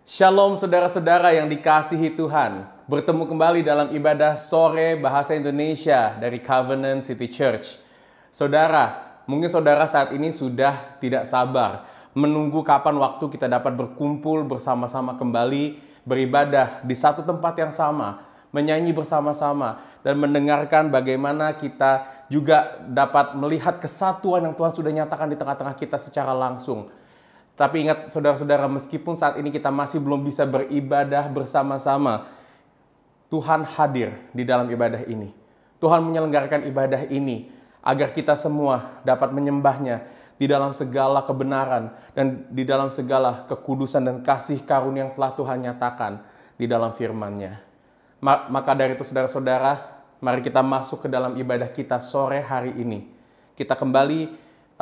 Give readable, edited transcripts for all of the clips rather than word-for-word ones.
Shalom saudara-saudara yang dikasihi Tuhan. Bertemu kembali dalam ibadah sore bahasa Indonesia dari Covenant City Church. Saudara, mungkin saudara saat ini sudah tidak sabar menunggu kapan waktu kita dapat berkumpul bersama-sama kembali, beribadah di satu tempat yang sama, menyanyi bersama-sama, dan mendengarkan bagaimana kita juga dapat melihat kesatuan yang Tuhan sudah nyatakan di tengah-tengah kita secara langsung. Tapi ingat saudara-saudara, meskipun saat ini kita masih belum bisa beribadah bersama-sama, Tuhan hadir di dalam ibadah ini. Tuhan menyelenggarakan ibadah ini agar kita semua dapat menyembahnya di dalam segala kebenaran dan di dalam segala kekudusan dan kasih karunia yang telah Tuhan nyatakan di dalam firman-Nya. Maka dari itu saudara-saudara, mari kita masuk ke dalam ibadah kita sore hari ini. Kita kembali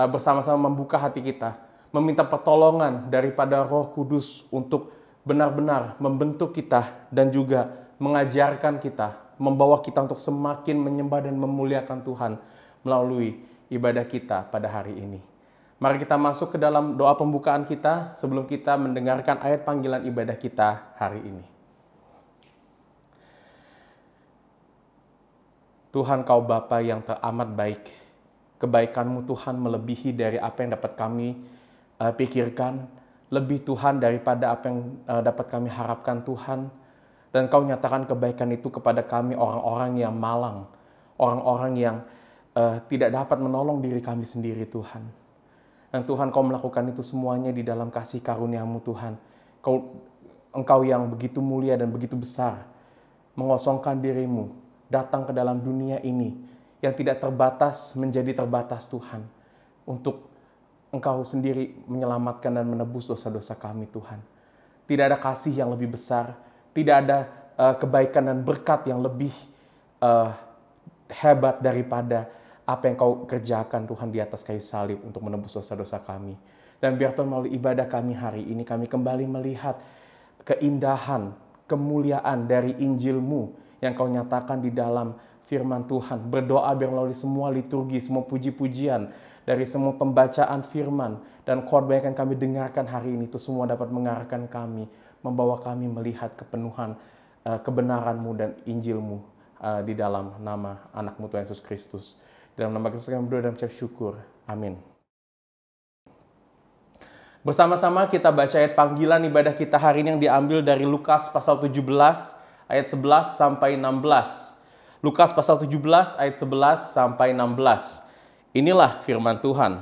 bersama-sama membuka hati kita, meminta pertolongan daripada Roh Kudus untuk benar-benar membentuk kita dan juga mengajarkan kita, membawa kita untuk semakin menyembah dan memuliakan Tuhan melalui ibadah kita pada hari ini. Mari kita masuk ke dalam doa pembukaan kita sebelum kita mendengarkan ayat panggilan ibadah kita hari ini. Tuhan, Kau Bapa yang teramat baik, kebaikan-Mu Tuhan melebihi dari apa yang dapat kami pikirkan, lebih Tuhan daripada apa yang dapat kami harapkan Tuhan. Dan Kau nyatakan kebaikan itu kepada kami, orang-orang yang malang, orang-orang yang tidak dapat menolong diri kami sendiri Tuhan. Dan Tuhan, Kau melakukan itu semuanya di dalam kasih karunia-Mu Tuhan. Engkau yang begitu mulia dan begitu besar, mengosongkan diri-Mu, datang ke dalam dunia ini yang tidak terbatas menjadi terbatas Tuhan, untuk Engkau sendiri menyelamatkan dan menebus dosa-dosa kami Tuhan. Tidak ada kasih yang lebih besar, tidak ada kebaikan dan berkat yang lebih hebat daripada apa yang Kau kerjakan Tuhan di atas kayu salib untuk menebus dosa-dosa kami. Dan biar Tuhan melalui ibadah kami hari ini, kami kembali melihat keindahan, kemuliaan dari Injil-Mu yang Kau nyatakan di dalam firman Tuhan. Berdoa biar melalui semua liturgi, semua puji-pujian, dari semua pembacaan firman dan khotbah yang kami dengarkan hari ini, itu semua dapat mengarahkan kami, membawa kami melihat kepenuhan kebenaran-Mu dan Injil-Mu di dalam nama anak-Mu Tuhan Yesus Kristus. Dalam nama Kristus kami berdoa dan mengucap syukur. Amin. Bersama-sama kita baca ayat panggilan ibadah kita hari ini yang diambil dari Lukas pasal 17 ayat 11 sampai 16. Lukas pasal 17 ayat 11 sampai 16. Inilah firman Tuhan.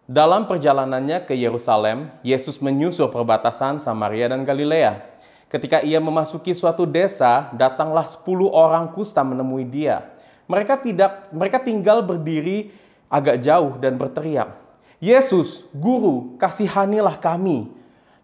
Dalam perjalanannya ke Yerusalem, Yesus menyusur perbatasan Samaria dan Galilea. Ketika ia memasuki suatu desa, datanglah 10 orang kusta menemui dia. Mereka tinggal berdiri agak jauh dan berteriak, "Yesus, Guru, kasihanilah kami."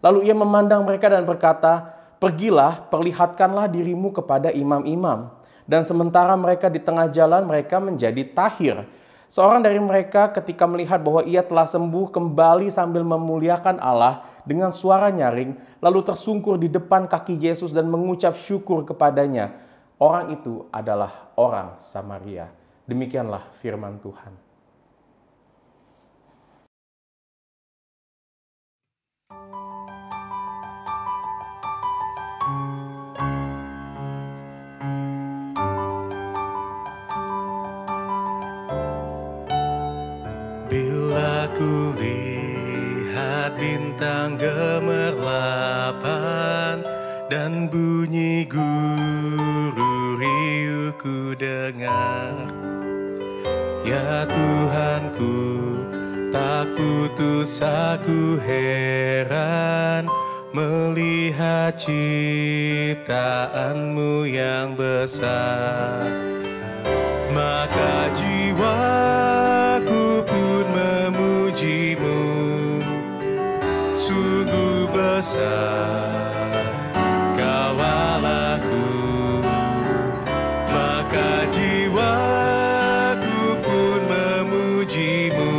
Lalu ia memandang mereka dan berkata, "Pergilah, perlihatkanlah dirimu kepada imam-imam." Dan sementara mereka di tengah jalan, mereka menjadi tahir. Seorang dari mereka ketika melihat bahwa ia telah sembuh, kembali sambil memuliakan Allah dengan suara nyaring, lalu tersungkur di depan kaki Yesus dan mengucap syukur kepadanya. Orang itu adalah orang Samaria. Demikianlah firman Tuhan. Ku lihat bintang gemerlapan dan bunyi guru riuh ku dengar. Ya Tuhanku, tak putus aku heran melihat ciptaan-Mu yang besar. Maka jiwaku pun memuji-Mu, sungguh besar Kau Allahku. Maka jiwaku pun memuji-Mu,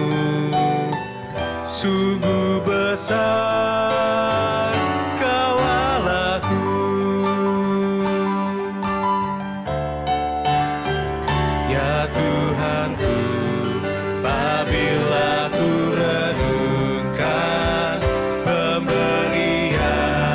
sungguh besar Kau Allahku. Ya Tuhanku, apabila ku renungkan pemberian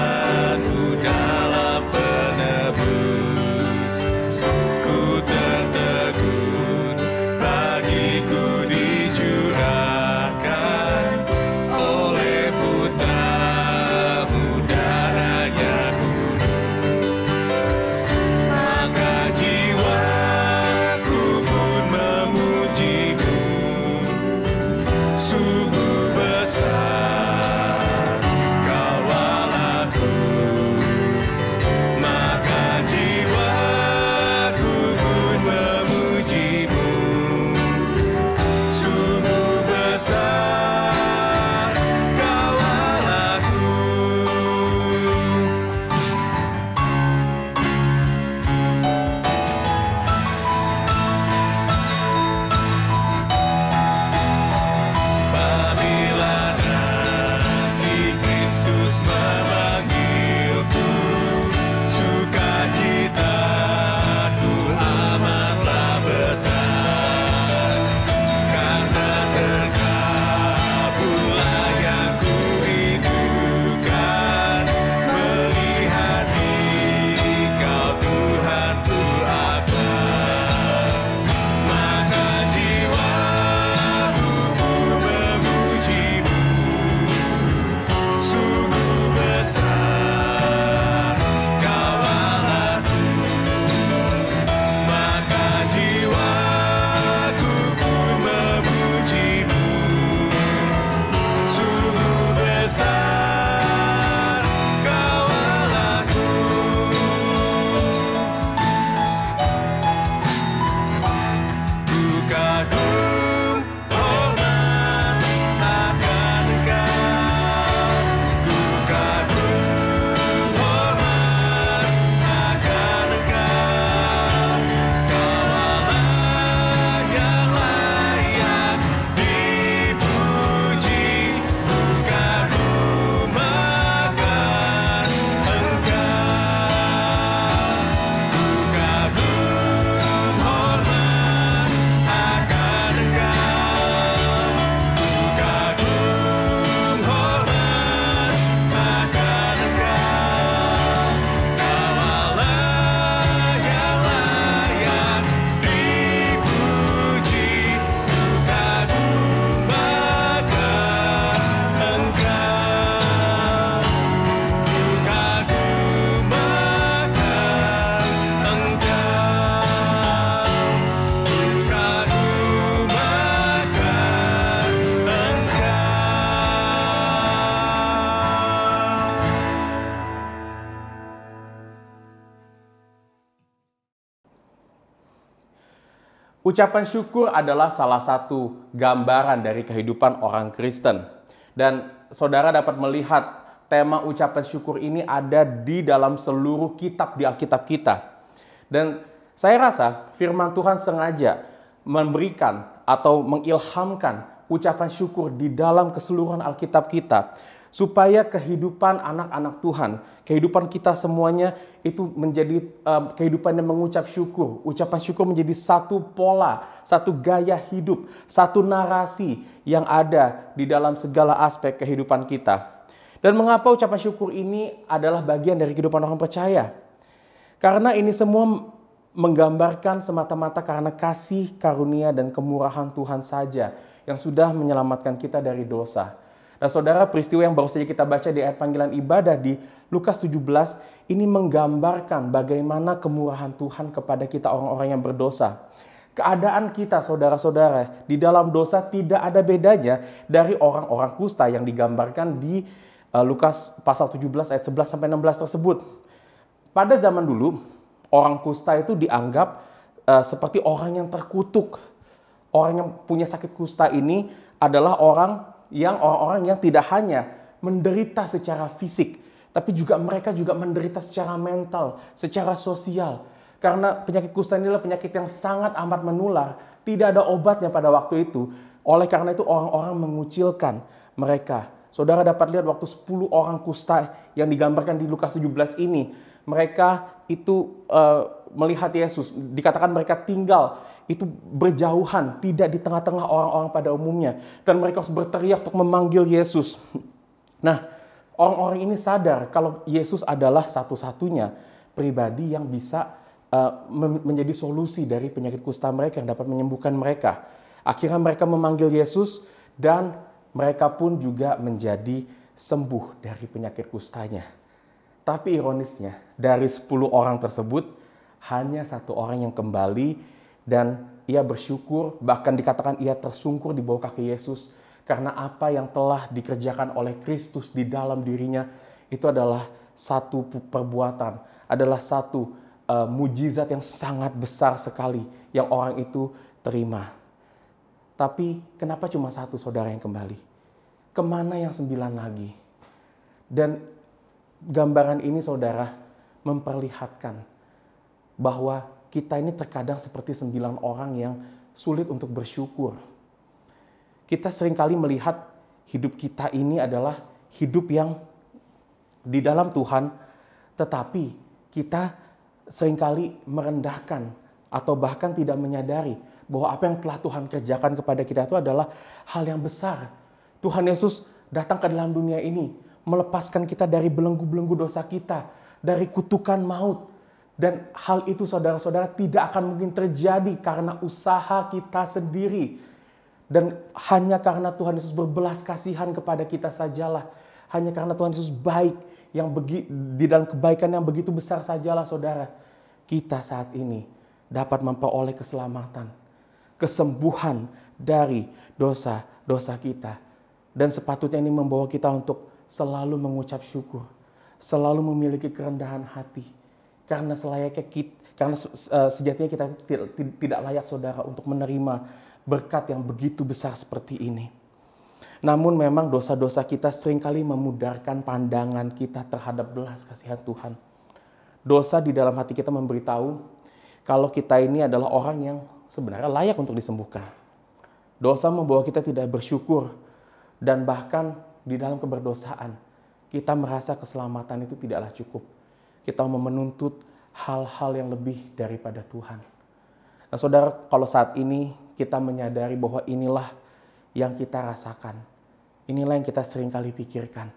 Ucapan syukur adalah salah satu gambaran dari kehidupan orang Kristen. Dan saudara dapat melihat tema ucapan syukur ini ada di dalam seluruh kitab di Alkitab kita. Dan saya rasa firman Tuhan sengaja memberikan atau mengilhamkan ucapan syukur di dalam keseluruhan Alkitab kita, supaya kehidupan anak-anak Tuhan, kehidupan kita semuanya itu menjadi kehidupan yang mengucap syukur. Ucapan syukur menjadi satu pola, satu gaya hidup, satu narasi yang ada di dalam segala aspek kehidupan kita. Dan mengapa ucapan syukur ini adalah bagian dari kehidupan orang percaya? Karena ini semua menggambarkan semata-mata karena kasih, karunia, dan kemurahan Tuhan saja yang sudah menyelamatkan kita dari dosa. Nah saudara, peristiwa yang baru saja kita baca di ayat panggilan ibadah di Lukas 17 ini menggambarkan bagaimana kemurahan Tuhan kepada kita orang-orang yang berdosa. Keadaan kita saudara-saudara di dalam dosa tidak ada bedanya dari orang-orang kusta yang digambarkan di Lukas pasal 17 ayat 11-16 tersebut. Pada zaman dulu, orang kusta itu dianggap seperti orang yang terkutuk. Orang yang punya sakit kusta ini adalah orang-orang yang tidak hanya menderita secara fisik, tapi juga mereka juga menderita secara mental, secara sosial. Karena penyakit kusta ini adalah penyakit yang sangat amat menular, tidak ada obatnya pada waktu itu. Oleh karena itu orang-orang mengucilkan mereka. Saudara dapat lihat waktu 10 orang kusta yang digambarkan di Lukas 17 ini, mereka itu melihat Yesus, dikatakan mereka tinggal itu berjauhan, tidak di tengah-tengah orang-orang pada umumnya. Dan mereka harus berteriak untuk memanggil Yesus. Nah, orang-orang ini sadar kalau Yesus adalah satu-satunya pribadi yang bisa menjadi solusi dari penyakit kusta mereka, yang dapat menyembuhkan mereka. Akhirnya mereka memanggil Yesus dan mereka pun juga menjadi sembuh dari penyakit kustanya. Tapi ironisnya, dari 10 orang tersebut, hanya 1 orang yang kembali dan ia bersyukur, bahkan dikatakan ia tersungkur di bawah kaki Yesus karena apa yang telah dikerjakan oleh Kristus di dalam dirinya itu adalah satu perbuatan, adalah satu mujizat yang sangat besar sekali yang orang itu terima. Tapi kenapa cuma 1 saudara yang kembali? Kemana yang 9 lagi? Dan gambaran ini saudara memperlihatkan bahwa kita ini terkadang seperti 9 orang yang sulit untuk bersyukur. Kita seringkali melihat hidup kita ini adalah hidup yang di dalam Tuhan, tetapi kita seringkali merendahkan atau bahkan tidak menyadari bahwa apa yang telah Tuhan kerjakan kepada kita itu adalah hal yang besar. Tuhan Yesus datang ke dalam dunia ini, melepaskan kita dari belenggu-belenggu dosa kita, dari kutukan maut. Dan hal itu saudara-saudara tidak akan mungkin terjadi karena usaha kita sendiri. Dan hanya karena Tuhan Yesus berbelas kasihan kepada kita sajalah. Hanya karena Tuhan Yesus baik, di dalam kebaikan yang begitu besar sajalah saudara. Kita saat ini dapat memperoleh keselamatan, kesembuhan dari dosa-dosa kita. Dan sepatutnya ini membawa kita untuk selalu mengucap syukur. Selalu memiliki kerendahan hati. Karena sejatinya kita tidak layak saudara untuk menerima berkat yang begitu besar seperti ini. Namun memang dosa-dosa kita seringkali memudarkan pandangan kita terhadap belas kasihan Tuhan. Dosa di dalam hati kita memberitahu kalau kita ini adalah orang yang sebenarnya layak untuk disembuhkan. Dosa membawa kita tidak bersyukur dan bahkan di dalam keberdosaan kita merasa keselamatan itu tidaklah cukup. Kita mau menuntut hal-hal yang lebih daripada Tuhan. Nah saudara, kalau saat ini kita menyadari bahwa inilah yang kita rasakan. Inilah yang kita seringkali pikirkan.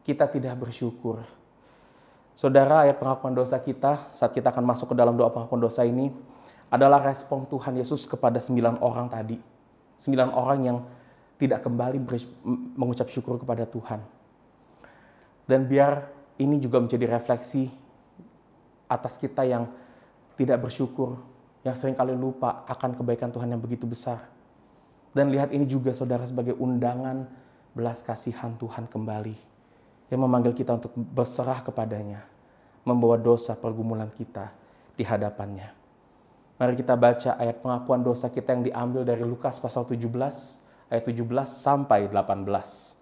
Kita tidak bersyukur. Saudara, ayat pengakuan dosa kita, saat kita akan masuk ke dalam doa pengakuan dosa ini, adalah respon Tuhan Yesus kepada 9 orang tadi. 9 orang yang tidak kembali mengucap syukur kepada Tuhan. Dan biar ini juga menjadi refleksi atas kita yang tidak bersyukur, yang seringkali lupa akan kebaikan Tuhan yang begitu besar. Dan lihat ini juga saudara sebagai undangan belas kasihan Tuhan kembali, yang memanggil kita untuk berserah kepadanya, membawa dosa pergumulan kita di hadapannya. Mari kita baca ayat pengakuan dosa kita yang diambil dari Lukas pasal 17, ayat 17 sampai 18.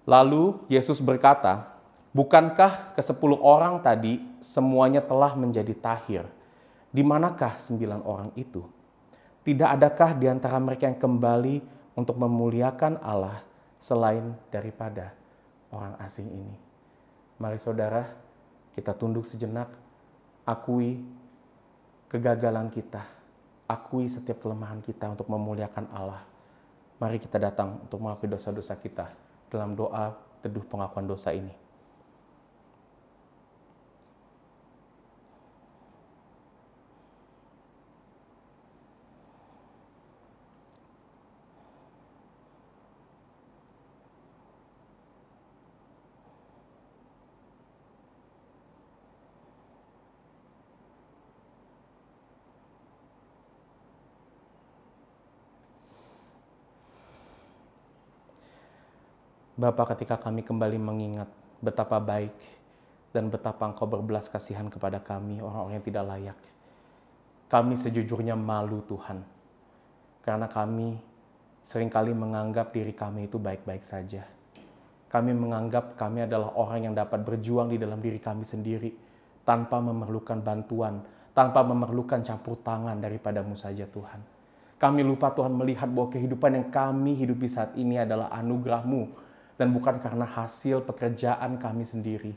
Lalu Yesus berkata, "Bukankah ke-10 orang tadi semuanya telah menjadi tahir? Di manakah 9 orang itu? Tidak adakah di antara mereka yang kembali untuk memuliakan Allah selain daripada orang asing ini?" Mari saudara, kita tunduk sejenak, akui kegagalan kita, akui setiap kelemahan kita untuk memuliakan Allah. Mari kita datang untuk mengakui dosa-dosa kita dalam doa teduh pengakuan dosa ini. Bapa, ketika kami kembali mengingat betapa baik dan betapa Engkau berbelas kasihan kepada kami, orang-orang yang tidak layak. Kami sejujurnya malu Tuhan, karena kami seringkali menganggap diri kami itu baik-baik saja. Kami menganggap kami adalah orang yang dapat berjuang di dalam diri kami sendiri, tanpa memerlukan bantuan, tanpa memerlukan campur tangan daripada-Mu saja Tuhan. Kami lupa Tuhan melihat bahwa kehidupan yang kami hidupi saat ini adalah anugerah-Mu, dan bukan karena hasil pekerjaan kami sendiri.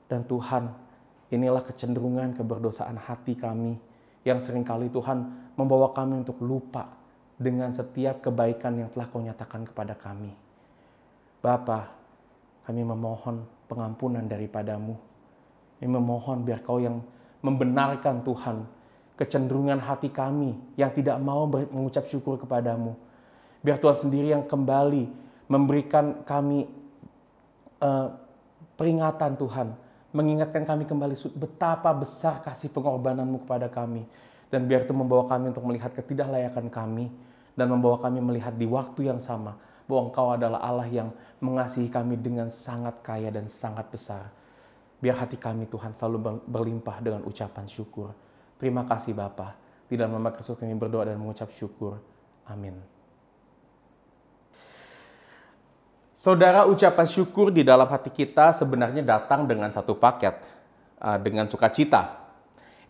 Dan Tuhan, inilah kecenderungan keberdosaan hati kami yang seringkali Tuhan membawa kami untuk lupa dengan setiap kebaikan yang telah Kau nyatakan kepada kami. Bapa, kami memohon pengampunan daripada-Mu. Kami memohon biar Kau yang membenarkan Tuhan kecenderungan hati kami yang tidak mau mengucap syukur kepada-Mu. Biar Tuhan sendiri yang kembali memberikan kami peringatan Tuhan, mengingatkan kami kembali betapa besar kasih pengorbanan-Mu kepada kami. Dan biar itu membawa kami untuk melihat ketidaklayakan kami, dan membawa kami melihat di waktu yang sama bahwa Engkau adalah Allah yang mengasihi kami dengan sangat kaya dan sangat besar. Biar hati kami Tuhan selalu berlimpah dengan ucapan syukur. Terima kasih Bapa. Di dalam nama Kristus kami berdoa dan mengucap syukur. Amin. Saudara, ucapan syukur di dalam hati kita sebenarnya datang dengan satu paket, dengan sukacita.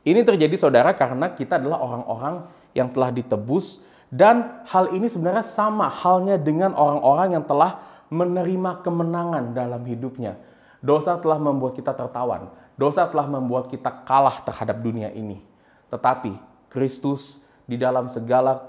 Ini terjadi saudara karena kita adalah orang-orang yang telah ditebus, dan hal ini sebenarnya sama halnya dengan orang-orang yang telah menerima kemenangan dalam hidupnya. Dosa telah membuat kita tertawan, dosa telah membuat kita kalah terhadap dunia ini. Tetapi Kristus di dalam segala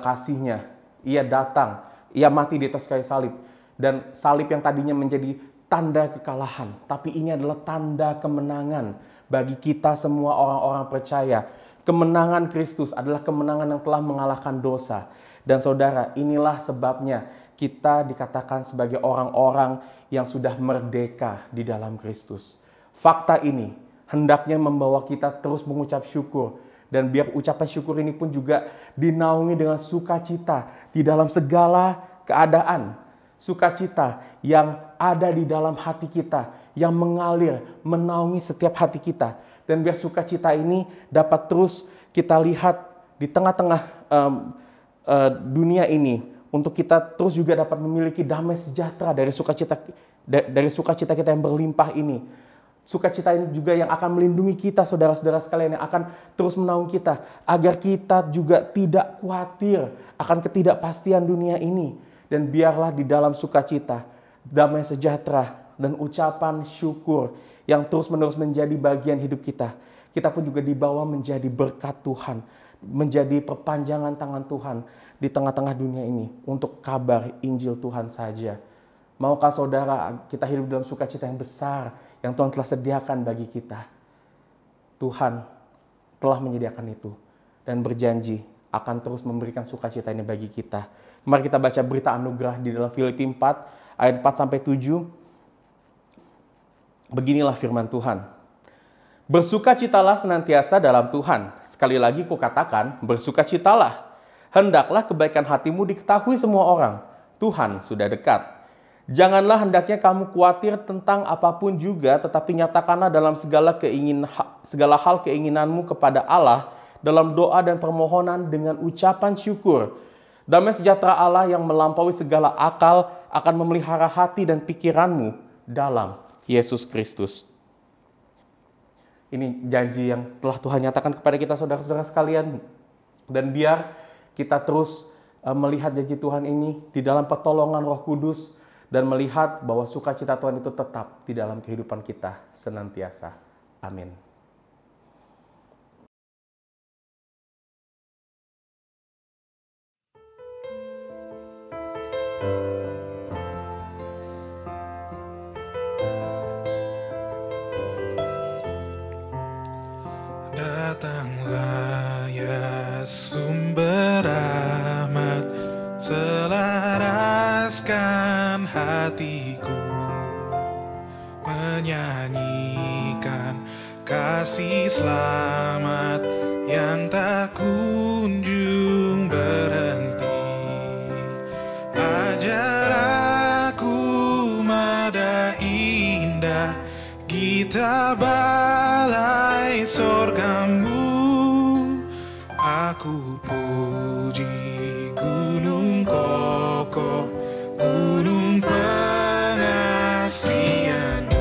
kasih-Nya, Ia datang, Ia mati di atas kayu salib. Dan salib yang tadinya menjadi tanda kekalahan, tapi ini adalah tanda kemenangan bagi kita semua orang-orang percaya. Kemenangan Kristus adalah kemenangan yang telah mengalahkan dosa. Dan saudara, inilah sebabnya kita dikatakan sebagai orang-orang yang sudah merdeka di dalam Kristus. Fakta ini hendaknya membawa kita terus mengucap syukur. Dan biar ucapan syukur ini pun juga dinaungi dengan sukacita di dalam segala keadaan. Sukacita yang ada di dalam hati kita, yang mengalir, menaungi setiap hati kita. Dan biar sukacita ini dapat terus kita lihat di tengah-tengah dunia ini, untuk kita terus juga dapat memiliki damai sejahtera dari sukacita kita yang berlimpah ini. Sukacita ini juga yang akan melindungi kita, saudara-saudara sekalian, yang akan terus menaungi kita, agar kita juga tidak khawatir akan ketidakpastian dunia ini. Dan biarlah di dalam sukacita, damai sejahtera, dan ucapan syukur yang terus-menerus menjadi bagian hidup kita. Kita pun juga dibawa menjadi berkat Tuhan, menjadi perpanjangan tangan Tuhan di tengah-tengah dunia ini untuk kabar Injil Tuhan saja. Maukah saudara kita hidup dalam sukacita yang besar yang Tuhan telah sediakan bagi kita? Tuhan telah menyediakan itu dan berjanji akan terus memberikan sukacita ini bagi kita. Mari kita baca berita anugerah di dalam Filipi 4 ayat 4-7. Beginilah firman Tuhan. Bersukacitalah senantiasa dalam Tuhan. Sekali lagi kukatakan, bersukacitalah. Hendaklah kebaikan hatimu diketahui semua orang. Tuhan sudah dekat. Janganlah hendaknya kamu khawatir tentang apapun juga, tetapi nyatakanlah dalam segala hal keinginanmu kepada Allah dalam doa dan permohonan dengan ucapan syukur. Damai sejahtera Allah yang melampaui segala akal akan memelihara hati dan pikiranmu dalam Yesus Kristus. Ini janji yang telah Tuhan nyatakan kepada kita saudara-saudara sekalian. Dan biar kita terus melihat janji Tuhan ini di dalam pertolongan Roh Kudus, dan melihat bahwa sukacita Tuhan itu tetap di dalam kehidupan kita senantiasa. Amin. Datanglah ya sumber rahmat, selaraskan hatiku, menyanyikan kasih selamat yang tak kunjung berhenti. Ajar aku nada indah, gita balai sorgamu. Aku puji gunung kokoh, gunung pengasihanmu.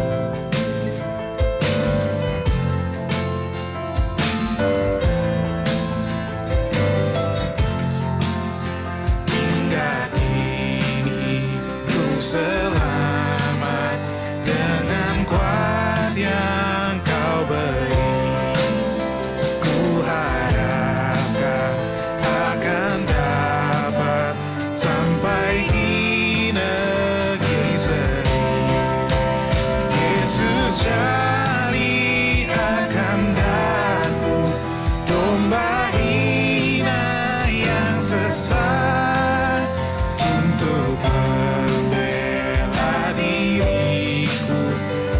Hingga kini ku selamat dengan kuat yang kau beri. Ku harapkan akan dapat sampai di negeri seri. Yesus cari akan daku, domba hina yang sesat, untuk membela diriku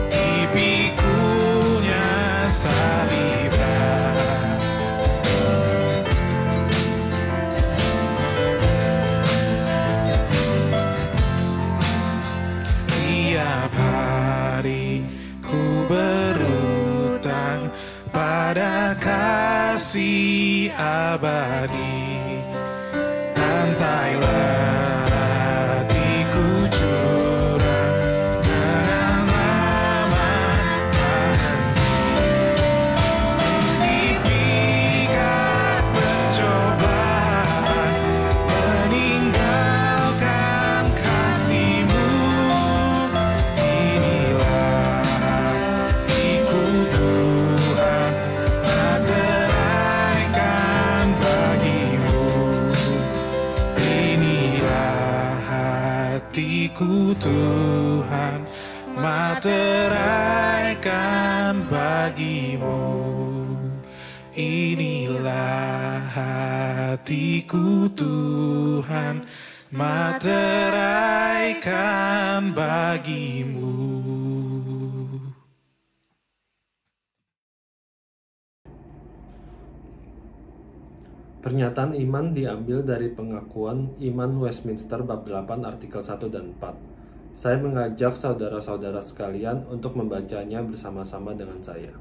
di pikulnya salibah. Tiap hari ku berutang pada kasih abadi. Lantailah hatiku curang dengan lama tak henti. Dipikat pencobaan, meninggalkan kasih-Mu. Inilah hatiku Tuhan, materaikan bagi-Mu. Inilah hatiku Tuhan, materaikan bagi-Mu. Inilah hatiku Tuhan, materaikan bagi-Mu. Pernyataan iman diambil dari pengakuan iman Westminster bab 8 artikel 1 dan 4. Saya mengajak saudara-saudara sekalian untuk membacanya bersama-sama dengan saya.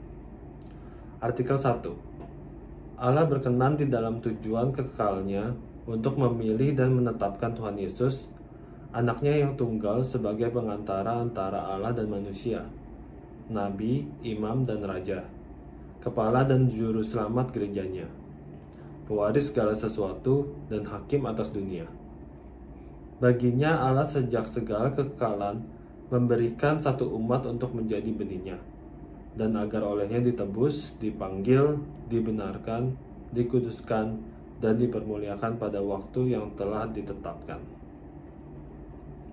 Artikel 1. Allah berkenan di dalam tujuan kekalnya untuk memilih dan menetapkan Tuhan Yesus, anaknya yang tunggal, sebagai pengantara antara Allah dan manusia, nabi, imam, dan raja, kepala dan juru selamat gerejanya, pewaris segala sesuatu dan hakim atas dunia. Baginya Allah sejak segala kekekalan memberikan satu umat untuk menjadi benihnya, dan agar olehnya ditebus, dipanggil, dibenarkan, dikuduskan, dan dipermuliakan pada waktu yang telah ditetapkan.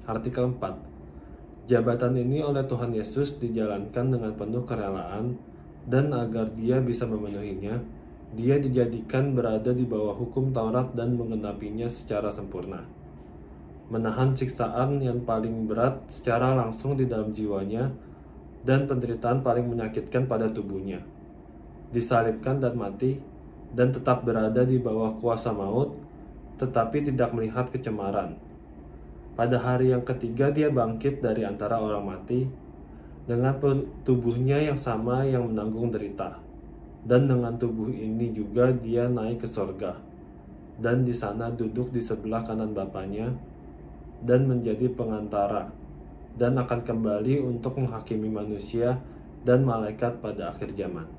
Artikel 4. Jabatan ini oleh Tuhan Yesus dijalankan dengan penuh kerelaan, dan agar dia bisa memenuhinya, dia dijadikan berada di bawah hukum Taurat dan menggenapinya secara sempurna, menahan siksaan yang paling berat secara langsung di dalam jiwanya dan penderitaan paling menyakitkan pada tubuhnya, disalibkan dan mati, dan tetap berada di bawah kuasa maut, tetapi tidak melihat kecemaran. Pada hari yang ketiga dia bangkit dari antara orang mati dengan tubuhnya yang sama yang menanggung derita. Dan dengan tubuh ini juga dia naik ke sorga. Dan di sana duduk di sebelah kanan Bapanya dan menjadi pengantara. Dan akan kembali untuk menghakimi manusia dan malaikat pada akhir zaman.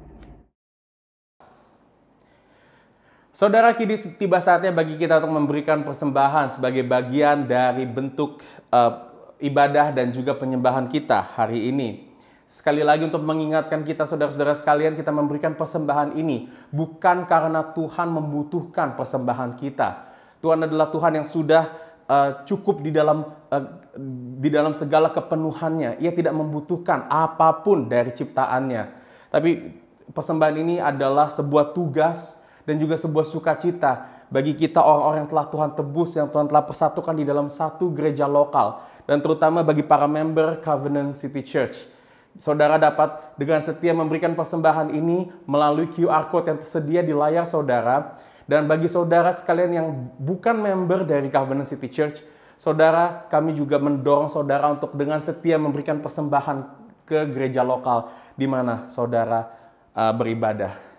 Saudara, kini tiba saatnya bagi kita untuk memberikan persembahan sebagai bagian dari bentuk ibadah dan juga penyembahan kita hari ini. Sekali lagi untuk mengingatkan kita saudara-saudara sekalian, kita memberikan persembahan ini bukan karena Tuhan membutuhkan persembahan kita. Tuhan adalah Tuhan yang sudah cukup di dalam segala kepenuhannya. Ia tidak membutuhkan apapun dari ciptaannya. Tapi persembahan ini adalah sebuah tugas dan juga sebuah sukacita bagi kita orang-orang yang telah Tuhan tebus, yang Tuhan telah persatukan di dalam satu gereja lokal. Dan terutama bagi para member Covenant City Church. Saudara dapat dengan setia memberikan persembahan ini melalui QR Code yang tersedia di layar saudara. Dan bagi saudara sekalian yang bukan member dari Covenant City Church, saudara, kami juga mendorong saudara untuk dengan setia memberikan persembahan ke gereja lokal di mana saudara beribadah.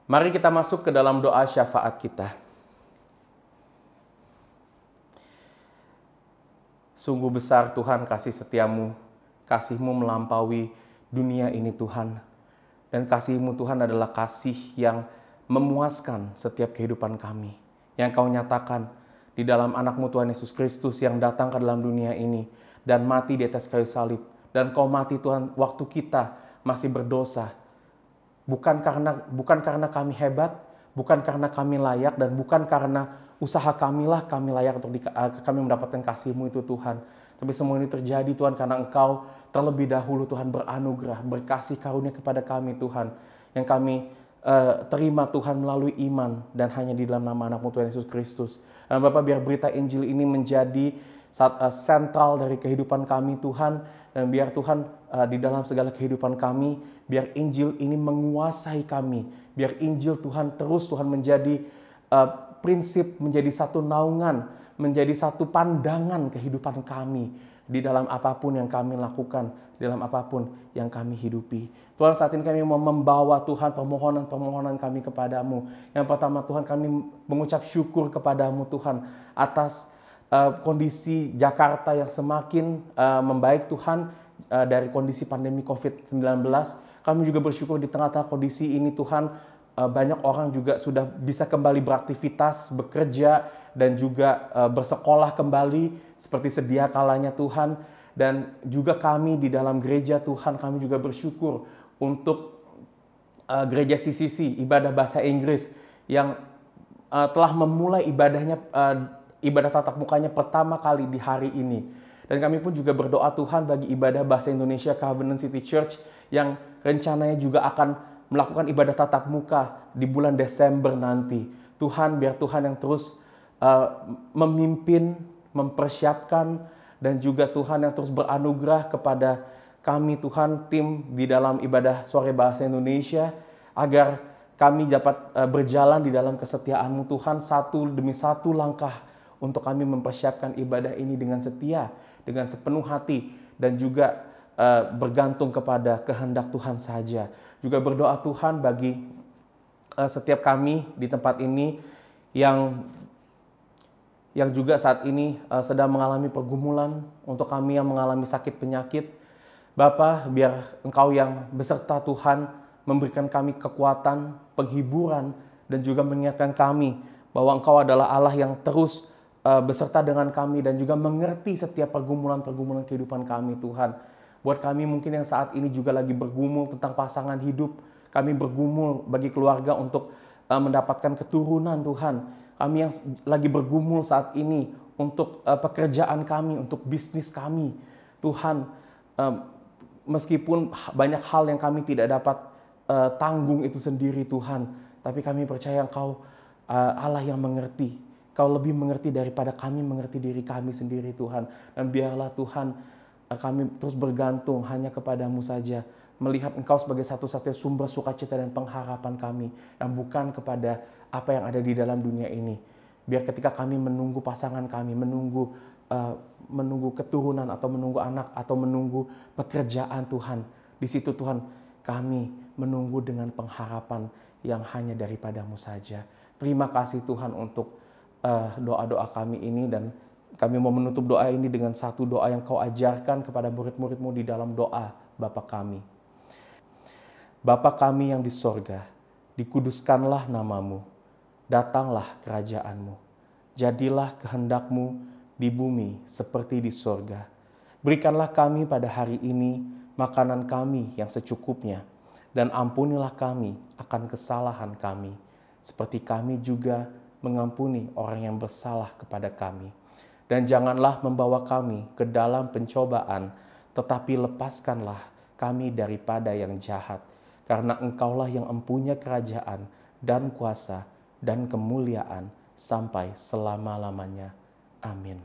Mari kita masuk ke dalam doa syafaat kita. Sungguh besar Tuhan kasih setiamu, kasih-Mu melampaui dunia ini Tuhan. Dan kasih-Mu Tuhan adalah kasih yang memuaskan setiap kehidupan kami. Yang Kau nyatakan di dalam anak-Mu Tuhan Yesus Kristus yang datang ke dalam dunia ini dan mati di atas kayu salib. Dan Kau mati Tuhan waktu kita masih berdosa. Bukan karena kami hebat, bukan karena kami layak, dan bukan karena usaha kamilah kami layak untuk kami mendapatkan kasih-Mu itu Tuhan. Tapi semua ini terjadi Tuhan karena Engkau terlebih dahulu Tuhan beranugerah, berkasih karunia kepada kami Tuhan. Yang kami terima Tuhan melalui iman dan hanya di dalam nama anak-Mu Tuhan Yesus Kristus. Dan Bapak, biar berita Injil ini menjadi sentral dari kehidupan kami Tuhan. Dan biar Tuhan di dalam segala kehidupan kami, biar Injil ini menguasai kami. Biar Injil Tuhan terus Tuhan menjadi prinsip, menjadi satu naungan, menjadi satu pandangan kehidupan kami. Di dalam apapun yang kami lakukan, di dalam apapun yang kami hidupi. Tuhan, saat ini kami mau membawa Tuhan permohonan-permohonan kami kepadamu. Yang pertama Tuhan, kami mengucap syukur kepadamu Tuhan atas kondisi Jakarta yang semakin membaik Tuhan dari kondisi pandemi COVID-19. Kami juga bersyukur di tengah-tengah kondisi ini Tuhan, banyak orang juga sudah bisa kembali beraktivitas, bekerja, dan juga bersekolah kembali seperti sedia kalanya Tuhan. Dan juga kami di dalam gereja Tuhan, kami juga bersyukur untuk gereja CCC, ibadah bahasa Inggris, yang telah memulai ibadahnya, ibadah tatap mukanya pertama kali di hari ini. Dan kami pun juga berdoa Tuhan bagi ibadah bahasa Indonesia Covenant City Church yang rencananya juga akan melakukan ibadah tatap muka di bulan Desember nanti. Tuhan, biar Tuhan yang terus memimpin, mempersiapkan, dan juga Tuhan yang terus beranugerah kepada kami Tuhan, tim di dalam ibadah sore bahasa Indonesia, agar kami dapat berjalan di dalam kesetiaan-Mu Tuhan, satu demi satu langkah untuk kami mempersiapkan ibadah ini dengan setia, dengan sepenuh hati, dan juga bergantung kepada kehendak Tuhan saja. Juga berdoa Tuhan bagi setiap kami di tempat ini yang juga saat ini sedang mengalami pergumulan, untuk kami yang mengalami sakit penyakit. Bapa, biar Engkau yang beserta Tuhan memberikan kami kekuatan, penghiburan, dan juga mengingatkan kami bahwa Engkau adalah Allah yang terus beserta dengan kami dan juga mengerti setiap pergumulan-pergumulan kehidupan kami Tuhan. Buat kami mungkin yang saat ini juga lagi bergumul tentang pasangan hidup, kami bergumul bagi keluarga untuk mendapatkan keturunan Tuhan. Kami yang lagi bergumul saat ini untuk pekerjaan kami, untuk bisnis kami. Tuhan, meskipun banyak hal yang kami tidak dapat tanggung itu sendiri Tuhan, tapi kami percaya Engkau Allah yang mengerti. Kau lebih mengerti daripada kami mengerti diri kami sendiri Tuhan. Dan biarlah Tuhan kami terus bergantung hanya kepadamu saja. Melihat Engkau sebagai satu-satunya sumber sukacita dan pengharapan kami. Yang bukan kepada apa yang ada di dalam dunia ini. Biar ketika kami menunggu pasangan kami, menunggu keturunan atau menunggu anak atau menunggu pekerjaan Tuhan, di situ Tuhan kami menunggu dengan pengharapan yang hanya daripadamu saja. Terima kasih Tuhan untuk doa-doa kami ini, dan kami mau menutup doa ini dengan satu doa yang Kau ajarkan kepada murid-murid-Mu di dalam doa Bapa kami. Bapa kami yang di sorga, dikuduskanlah namamu, datanglah kerajaan-Mu, jadilah kehendak-Mu di bumi seperti di sorga. Berikanlah kami pada hari ini makanan kami yang secukupnya, dan ampunilah kami akan kesalahan kami, seperti kami juga mengampuni orang yang bersalah kepada kami. Dan janganlah membawa kami ke dalam pencobaan, tetapi lepaskanlah kami daripada yang jahat. Karena Engkaulah yang empunya kerajaan dan kuasa dan kemuliaan sampai selama-lamanya. Amin.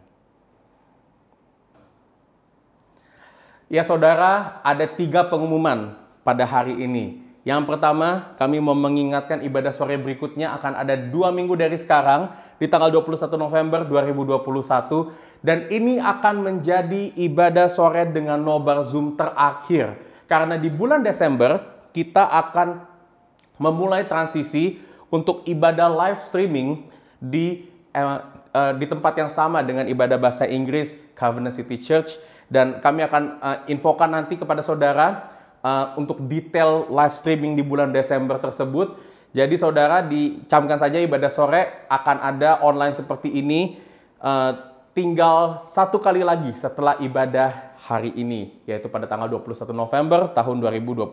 Ya saudara, ada 3 pengumuman pada hari ini. Yang pertama, kami mau mengingatkan ibadah sore berikutnya akan ada 2 minggu dari sekarang, di tanggal 21 November 2021. Dan ini akan menjadi ibadah sore dengan nobar Zoom terakhir. Karena di bulan Desember, kita akan memulai transisi untuk ibadah live streaming di tempat yang sama dengan ibadah bahasa Inggris Covenant City Church. Dan kami akan infokan nanti kepada saudara untuk detail live streaming di bulan Desember tersebut. Jadi saudara dicamkan saja ibadah sore akan ada online seperti ini tinggal 1 kali lagi setelah ibadah hari ini, yaitu pada tanggal 21 November tahun 2021.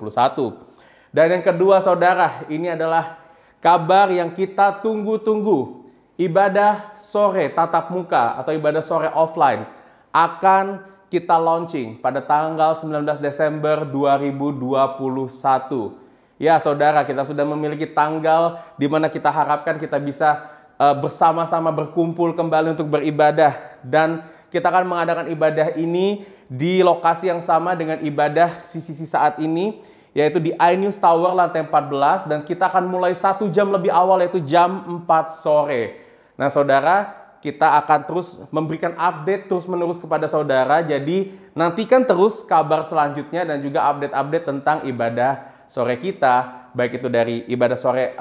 Dan yang kedua saudara, ini adalah kabar yang kita tunggu-tunggu. Ibadah sore tatap muka atau ibadah sore offline akan kita launching pada tanggal 19 Desember 2021. Ya saudara, kita sudah memiliki tanggal di mana kita harapkan kita bisa bersama-sama berkumpul kembali untuk beribadah. Dan kita akan mengadakan ibadah ini di lokasi yang sama dengan ibadah CCC saat ini, yaitu di iNews Tower lantai 14. Dan kita akan mulai 1 jam lebih awal, yaitu jam 4 sore. Nah saudara, kita akan terus memberikan update terus-menerus kepada saudara. Jadi nantikan terus kabar selanjutnya dan juga update-update tentang ibadah sore kita, baik itu dari ibadah sore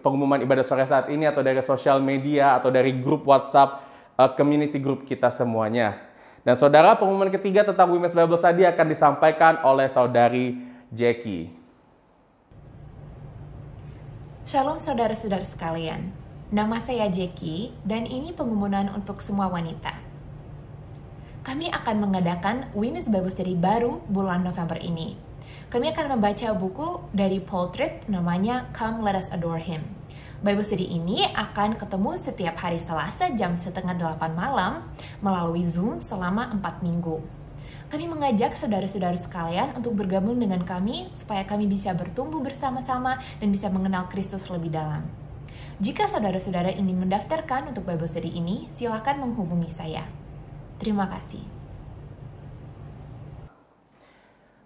pengumuman ibadah sore saat ini, atau dari sosial media, atau dari grup WhatsApp community group kita semuanya. Dan saudara, pengumuman ketiga tentang Women's Bible Study akan disampaikan oleh saudari Jackie. Shalom saudara-saudara sekalian. Nama saya Jackie dan ini pengumuman untuk semua wanita. Kami akan mengadakan Women's Bible Study baru bulan November ini. Kami akan membaca buku dari Paul Tripp namanya Come Let Us Adore Him. Bible Study ini akan ketemu setiap hari Selasa jam 7:30 malam melalui Zoom selama 4 minggu. Kami mengajak saudara-saudara sekalian untuk bergabung dengan kami supaya kami bisa bertumbuh bersama-sama dan bisa mengenal Kristus lebih dalam. Jika saudara-saudara ingin mendaftarkan untuk Bible Study ini, silakan menghubungi saya. Terima kasih.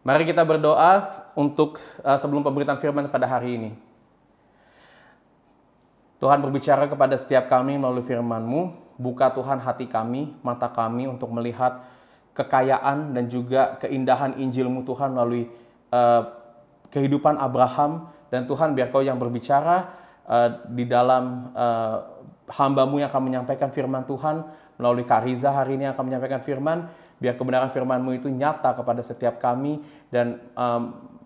Mari kita berdoa untuk sebelum pemberitaan firman pada hari ini. Tuhan berbicara kepada setiap kami melalui firman-Mu. Buka Tuhan hati kami, mata kami untuk melihat kekayaan dan juga keindahan Injil-Mu Tuhan melalui kehidupan Abraham. Dan Tuhan, biar Kau yang berbicara di dalam hamba-Mu yang akan menyampaikan firman Tuhan, melalui Kak Riza hari ini akan menyampaikan firman. Biar kebenaran firman-Mu itu nyata kepada setiap kami dan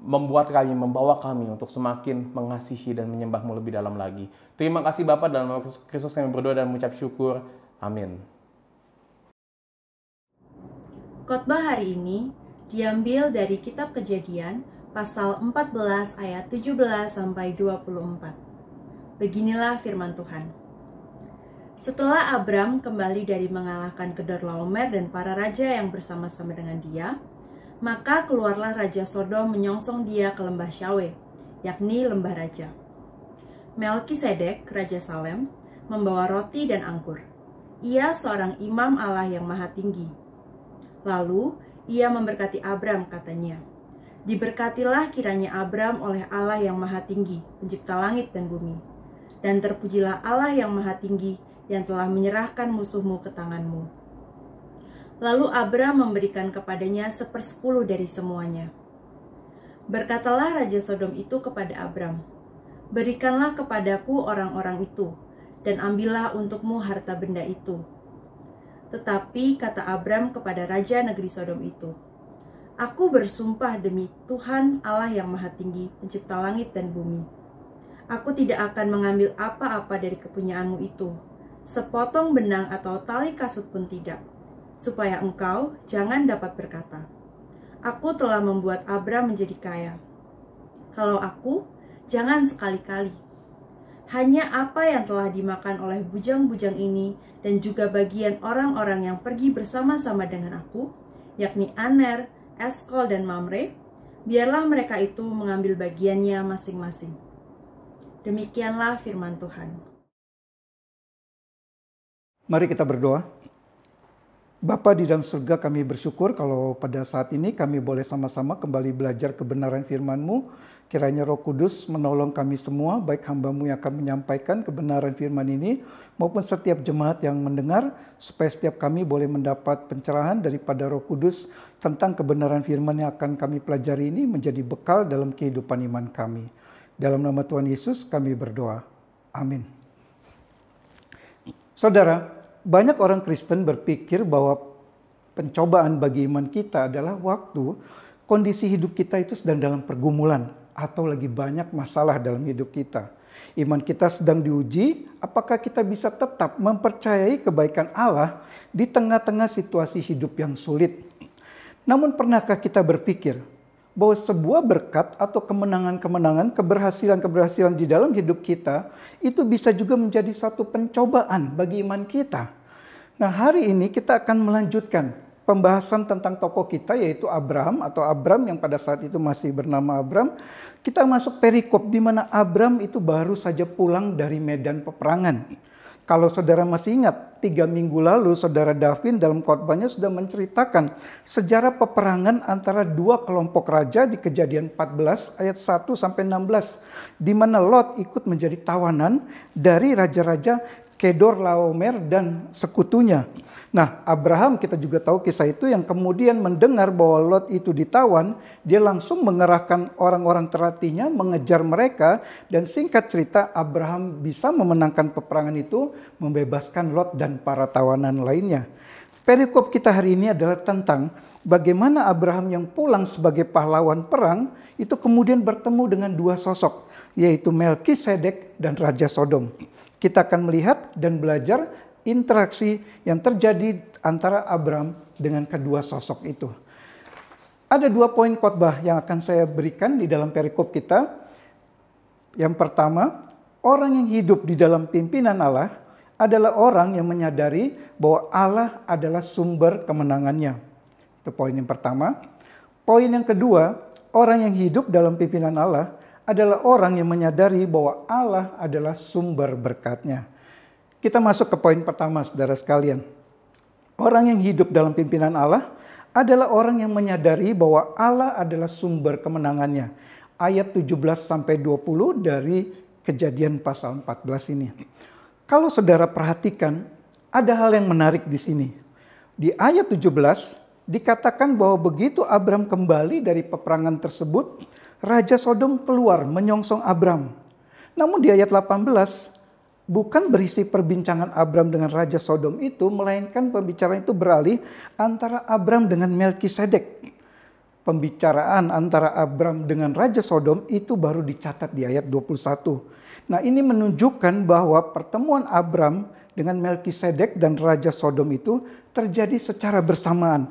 membawa kami untuk semakin mengasihi dan menyembah-Mu lebih dalam lagi. Terima kasih Bapa, dalam nama Kristus kami berdoa dan mengucap syukur. Amin. Khotbah hari ini diambil dari kitab Kejadian pasal 14 ayat 17 sampai 24. Beginilah firman Tuhan. Setelah Abram kembali dari mengalahkan Kedorlaomer dan para raja yang bersama-sama dengan dia, maka keluarlah Raja Sodom menyongsong dia ke lembah Syawe, yakni lembah raja. Melkisedek, Raja Salem, membawa roti dan anggur. Ia seorang imam Allah yang maha tinggi. Lalu ia memberkati Abram, katanya, "Diberkatilah kiranya Abram oleh Allah yang maha tinggi, pencipta langit dan bumi. Dan terpujilah Allah yang maha tinggi, yang telah menyerahkan musuhmu ke tanganmu. Lalu Abram memberikan kepadanya 1/10 dari semuanya. Berkatalah Raja Sodom itu kepada Abram, "Berikanlah kepadaku orang-orang itu, dan ambillah untukmu harta benda itu." Tetapi kata Abram kepada Raja negeri Sodom itu, "Aku bersumpah demi Tuhan Allah yang Maha Tinggi, pencipta langit dan bumi, aku tidak akan mengambil apa-apa dari kepunyaanmu itu, sepotong benang atau tali kasut pun tidak, supaya engkau jangan dapat berkata, 'Aku telah membuat Abram menjadi kaya.' Kalau aku, jangan sekali-kali. Hanya apa yang telah dimakan oleh bujang-bujang ini dan juga bagian orang-orang yang pergi bersama-sama dengan aku, yakni Aner, Eskol, dan Mamre, biarlah mereka itu mengambil bagiannya masing-masing." Demikianlah firman Tuhan. Mari kita berdoa. Bapa di dalam surga, kami bersyukur kalau pada saat ini kami boleh sama-sama kembali belajar kebenaran firman-Mu. Kiranya Roh Kudus menolong kami semua, baik hamba-Mu yang akan menyampaikan kebenaran firman ini, maupun setiap jemaat yang mendengar, supaya setiap kami boleh mendapat pencerahan daripada Roh Kudus tentang kebenaran firman yang akan kami pelajari ini menjadi bekal dalam kehidupan iman kami. Dalam nama Tuhan Yesus kami berdoa. Amin. Saudara, banyak orang Kristen berpikir bahwa pencobaan bagi iman kita adalah waktu kondisi hidup kita itu sedang dalam pergumulan atau lagi banyak masalah dalam hidup kita. Iman kita sedang diuji, apakah kita bisa tetap mempercayai kebaikan Allah di tengah-tengah situasi hidup yang sulit. Namun pernahkah kita berpikir bahwa sebuah berkat atau kemenangan-kemenangan, keberhasilan-keberhasilan di dalam hidup kita itu bisa juga menjadi satu pencobaan bagi iman kita. Nah, hari ini kita akan melanjutkan pembahasan tentang tokoh kita, yaitu Abram atau Abram yang pada saat itu masih bernama Abram. Kita masuk perikop di mana Abram itu baru saja pulang dari medan peperangan. Kalau saudara masih ingat, 3 minggu lalu saudara Davin dalam khotbahnya sudah menceritakan sejarah peperangan antara dua kelompok raja di Kejadian 14 ayat 1-16, di mana Lot ikut menjadi tawanan dari raja-raja Kedor Laomer dan sekutunya. Nah, Abraham kita juga tahu kisah itu, yang kemudian mendengar bahwa Lot itu ditawan, dia langsung mengerahkan orang-orang terhatinya mengejar mereka, dan singkat cerita Abraham bisa memenangkan peperangan itu, membebaskan Lot dan para tawanan lainnya. Perikop kita hari ini adalah tentang bagaimana Abraham yang pulang sebagai pahlawan perang itu kemudian bertemu dengan dua sosok, yaitu Melkisedek dan Raja Sodom. Kita akan melihat dan belajar interaksi yang terjadi antara Abram dengan kedua sosok itu. Ada 2 poin khotbah yang akan saya berikan di dalam perikop kita. Yang pertama, orang yang hidup di dalam pimpinan Allah adalah orang yang menyadari bahwa Allah adalah sumber kemenangannya. Itu poin yang pertama. Poin yang kedua, orang yang hidup dalam pimpinan Allah adalah orang yang menyadari bahwa Allah adalah sumber berkatnya. Kita masuk ke poin pertama, saudara sekalian. Orang yang hidup dalam pimpinan Allah adalah orang yang menyadari bahwa Allah adalah sumber kemenangannya. Ayat 17-20 dari Kejadian pasal 14 ini. Kalau saudara perhatikan, ada hal yang menarik di sini. Di ayat 17 dikatakan bahwa begitu Abram kembali dari peperangan tersebut, Raja Sodom keluar menyongsong Abram. Namun di ayat 18, bukan berisi perbincangan Abram dengan Raja Sodom itu, melainkan pembicaraan itu beralih antara Abram dengan Melkisedek. Pembicaraan antara Abram dengan Raja Sodom itu baru dicatat di ayat 21. Nah, ini menunjukkan bahwa pertemuan Abram dengan Melkisedek dan Raja Sodom itu terjadi secara bersamaan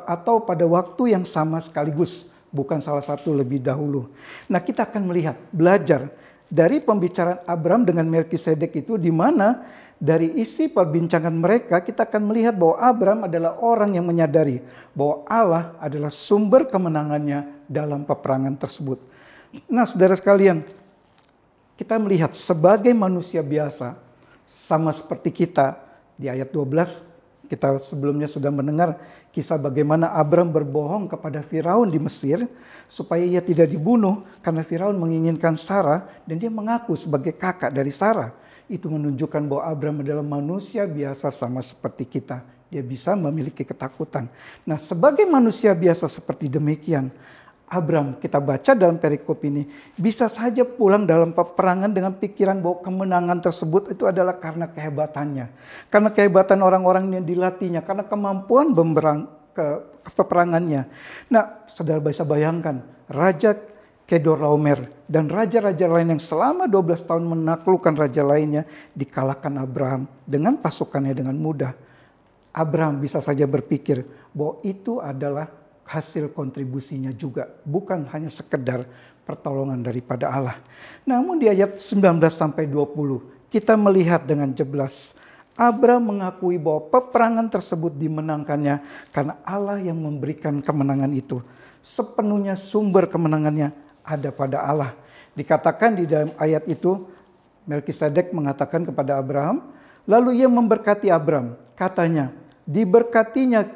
atau pada waktu yang sama sekaligus, bukan salah satu lebih dahulu. Nah, kita akan melihat, belajar dari pembicaraan Abram dengan Melkisedek itu, di mana dari isi perbincangan mereka kita akan melihat bahwa Abram adalah orang yang menyadari bahwa Allah adalah sumber kemenangannya dalam peperangan tersebut. Nah, saudara sekalian, kita melihat sebagai manusia biasa, sama seperti kita, di ayat 12 kita sebelumnya sudah mendengar kisah bagaimana Abram berbohong kepada Firaun di Mesir supaya ia tidak dibunuh karena Firaun menginginkan Sarah dan dia mengaku sebagai kakak dari Sarah. Itu menunjukkan bahwa Abraham adalah manusia biasa sama seperti kita. Dia bisa memiliki ketakutan. Nah, sebagai manusia biasa seperti demikian, Abraham, kita baca dalam perikop ini, bisa saja pulang dalam peperangan dengan pikiran bahwa kemenangan tersebut itu adalah karena kehebatannya. Karena kehebatan orang-orang yang dilatihnya, karena kemampuan peperangannya. Nah, saudara bisa bayangkan, Raja Kedorlaomer dan raja-raja lain yang selama 12 tahun menaklukkan raja lainnya dikalahkan Abraham dengan pasukannya dengan mudah. Abraham bisa saja berpikir bahwa itu adalah hasil kontribusinya juga, bukan hanya sekedar pertolongan daripada Allah. Namun di ayat 19 sampai 20 kita melihat dengan jelas Abraham mengakui bahwa peperangan tersebut dimenangkannya karena Allah yang memberikan kemenangan itu. Sepenuhnya sumber kemenangannya ada pada Allah. Dikatakan di dalam ayat itu, Melkisedek mengatakan kepada Abraham, lalu ia memberkati Abraham. Katanya,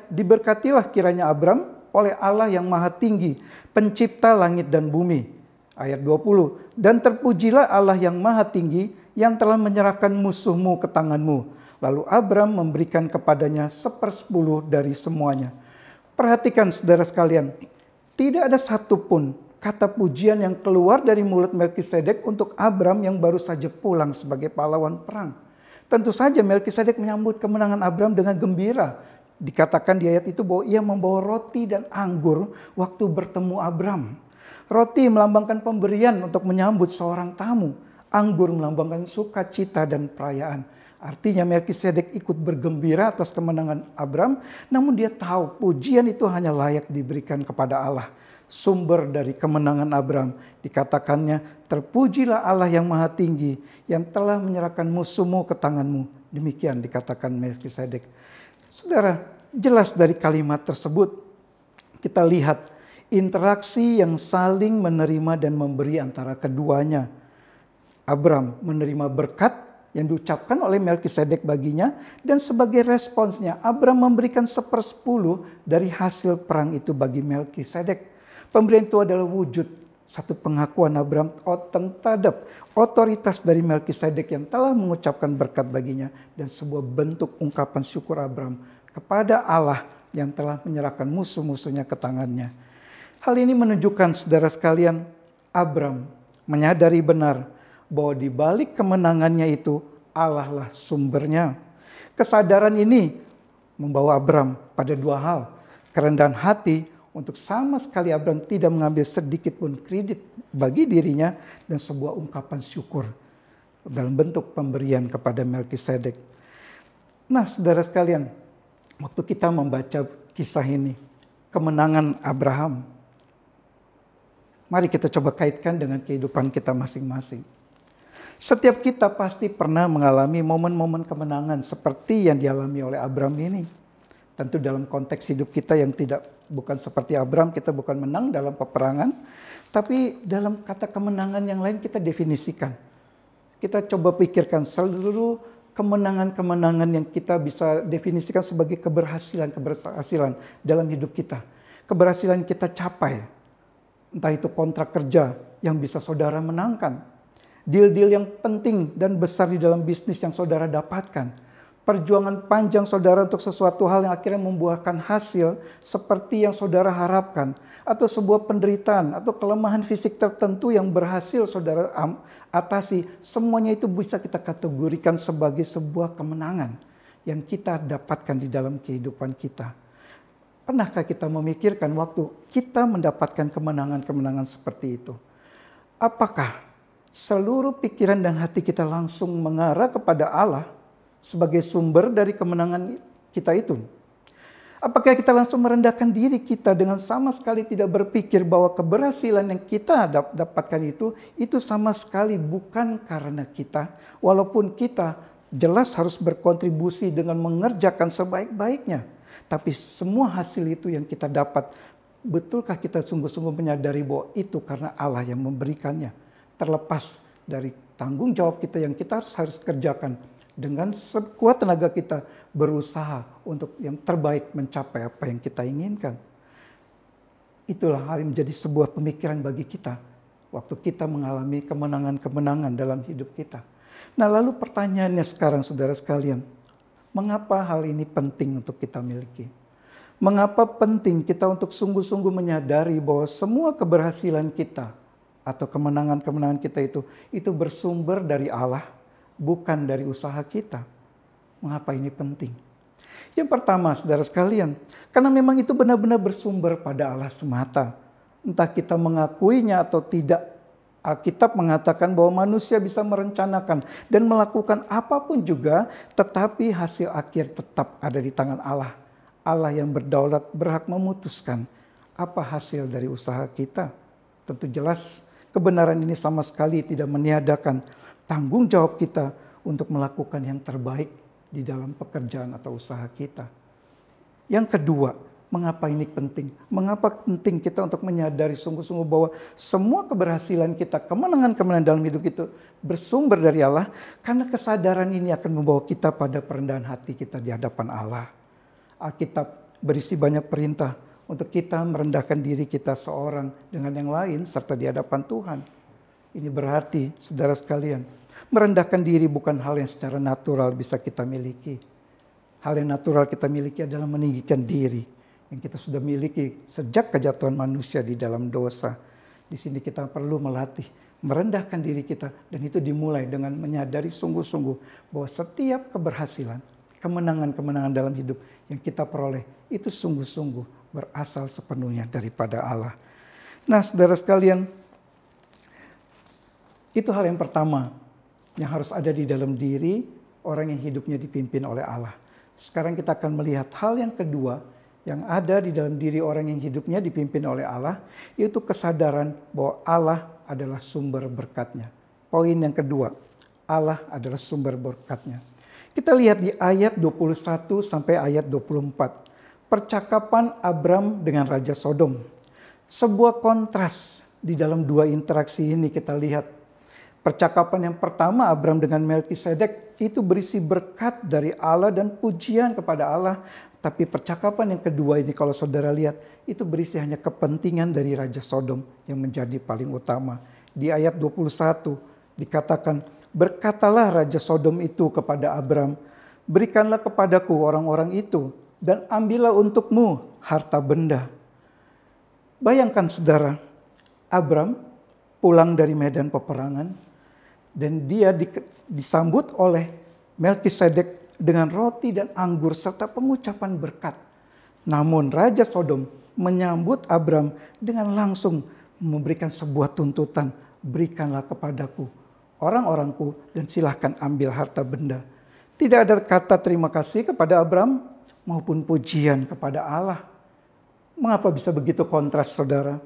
diberkatilah kiranya Abraham oleh Allah yang maha tinggi, pencipta langit dan bumi. Ayat 20, dan terpujilah Allah yang maha tinggi yang telah menyerahkan musuhmu ke tanganmu. Lalu Abraham memberikan kepadanya 1/10 dari semuanya. Perhatikan saudara sekalian, tidak ada satupun kata pujian yang keluar dari mulut Melkisedek untuk Abraham yang baru saja pulang sebagai pahlawan perang. Tentu saja Melkisedek menyambut kemenangan Abraham dengan gembira. Dikatakan di ayat itu bahwa ia membawa roti dan anggur waktu bertemu Abraham. Roti melambangkan pemberian untuk menyambut seorang tamu. Anggur melambangkan sukacita dan perayaan. Artinya Melkisedek ikut bergembira atas kemenangan Abraham, namun dia tahu pujian itu hanya layak diberikan kepada Allah. Sumber dari kemenangan Abraham, dikatakannya, terpujilah Allah yang maha tinggi, yang telah menyerahkan musuhmu ke tanganmu. Demikian dikatakan Melkisedek. Saudara, jelas dari kalimat tersebut, kita lihat interaksi yang saling menerima dan memberi antara keduanya. Abraham menerima berkat yang diucapkan oleh Melkisedek baginya, dan sebagai responsnya Abraham memberikan 1/10 dari hasil perang itu bagi Melkisedek. Pemberian itu adalah wujud satu pengakuan Abraham terhadap otoritas dari Melkisedek yang telah mengucapkan berkat baginya, dan sebuah bentuk ungkapan syukur Abraham kepada Allah yang telah menyerahkan musuh-musuhnya ke tangannya. Hal ini menunjukkan saudara sekalian, Abraham menyadari benar bahwa di balik kemenangannya itu Allah lah sumbernya. Kesadaran ini membawa Abraham pada dua hal, kerendahan hati untuk sama sekali Abraham tidak mengambil sedikit pun kredit bagi dirinya, dan sebuah ungkapan syukur dalam bentuk pemberian kepada Melkisedek. Nah, saudara sekalian, waktu kita membaca kisah ini, kemenangan Abraham, mari kita coba kaitkan dengan kehidupan kita masing-masing. Setiap kita pasti pernah mengalami momen-momen kemenangan seperti yang dialami oleh Abraham ini. Tentu dalam konteks hidup kita yang bukan seperti Abraham, kita bukan menang dalam peperangan, tapi dalam kata kemenangan yang lain kita definisikan. Kita coba pikirkan seluruh kemenangan-kemenangan yang kita bisa definisikan sebagai keberhasilan dalam hidup kita. Keberhasilan yang kita capai, entah itu kontrak kerja yang bisa saudara menangkan, deal-deal yang penting dan besar di dalam bisnis yang saudara dapatkan, perjuangan panjang saudara untuk sesuatu hal yang akhirnya membuahkan hasil seperti yang saudara harapkan, atau sebuah penderitaan atau kelemahan fisik tertentu yang berhasil saudara atasi, semuanya itu bisa kita kategorikan sebagai sebuah kemenangan yang kita dapatkan di dalam kehidupan kita. Pernahkah kita memikirkan waktu kita mendapatkan kemenangan-kemenangan seperti itu? Apakah seluruh pikiran dan hati kita langsung mengarah kepada Allah sebagai sumber dari kemenangan kita itu? Apakah kita langsung merendahkan diri kita dengan sama sekali tidak berpikir bahwa keberhasilan yang kita dapatkan itu sama sekali bukan karena kita, walaupun kita jelas harus berkontribusi dengan mengerjakan sebaik-baiknya, tapi semua hasil itu yang kita dapat, betulkah kita sungguh-sungguh menyadari bahwa itu karena Allah yang memberikannya, terlepas dari tanggung jawab kita yang kita harus kerjakan dengan sekuat tenaga kita berusaha untuk yang terbaik mencapai apa yang kita inginkan. Itulah hal yang menjadi sebuah pemikiran bagi kita waktu kita mengalami kemenangan-kemenangan dalam hidup kita. Nah, lalu pertanyaannya sekarang saudara sekalian, mengapa hal ini penting untuk kita miliki? Mengapa penting kita untuk sungguh-sungguh menyadari bahwa semua keberhasilan kita atau kemenangan-kemenangan kita itu bersumber dari Allah, bukan dari usaha kita. Mengapa ini penting? Yang pertama, saudara sekalian, karena memang itu benar-benar bersumber pada Allah semata. Entah kita mengakuinya atau tidak, Alkitab mengatakan bahwa manusia bisa merencanakan dan melakukan apapun juga, tetapi hasil akhir tetap ada di tangan Allah. Allah yang berdaulat berhak memutuskan apa hasil dari usaha kita. Tentu jelas kebenaran ini sama sekali tidak meniadakan tanggung jawab kita untuk melakukan yang terbaik di dalam pekerjaan atau usaha kita. Yang kedua, mengapa ini penting? Mengapa penting kita untuk menyadari sungguh-sungguh bahwa semua keberhasilan kita, kemenangan-kemenangan dalam hidup itu bersumber dari Allah? Karena kesadaran ini akan membawa kita pada perendahan hati kita di hadapan Allah. Alkitab berisi banyak perintah untuk kita merendahkan diri kita seorang dengan yang lain serta di hadapan Tuhan. Ini berarti, saudara sekalian, merendahkan diri bukan hal yang secara natural bisa kita miliki. Hal yang natural kita miliki adalah meninggikan diri yang kita sudah miliki sejak kejatuhan manusia di dalam dosa. Di sini kita perlu melatih, merendahkan diri kita, dan itu dimulai dengan menyadari sungguh-sungguh bahwa setiap keberhasilan, kemenangan-kemenangan dalam hidup yang kita peroleh itu sungguh-sungguh berasal sepenuhnya daripada Allah. Nah, saudara sekalian, itu hal yang pertama yang harus ada di dalam diri orang yang hidupnya dipimpin oleh Allah. Sekarang kita akan melihat hal yang kedua yang ada di dalam diri orang yang hidupnya dipimpin oleh Allah, yaitu kesadaran bahwa Allah adalah sumber berkatnya. Poin yang kedua, Allah adalah sumber berkatnya. Kita lihat di ayat 21 sampai ayat 24. Percakapan Abram dengan Raja Sodom. Sebuah kontras di dalam dua interaksi ini kita lihat. Percakapan yang pertama Abram dengan Melkisedek itu berisi berkat dari Allah dan pujian kepada Allah. Tapi percakapan yang kedua ini kalau saudara lihat itu berisi hanya kepentingan dari Raja Sodom yang menjadi paling utama. Di ayat 21 dikatakan, berkatalah Raja Sodom itu kepada Abram, berikanlah kepadaku orang-orang itu dan ambillah untukmu harta benda. Bayangkan saudara, Abram pulang dari medan peperangan dan dia disambut oleh Melkisedek dengan roti dan anggur serta pengucapan berkat. Namun Raja Sodom menyambut Abram dengan langsung memberikan sebuah tuntutan, berikanlah kepadaku orang-orangku dan silahkan ambil harta benda. Tidak ada kata terima kasih kepada Abram maupun pujian kepada Allah. Mengapa bisa begitu kontras saudara?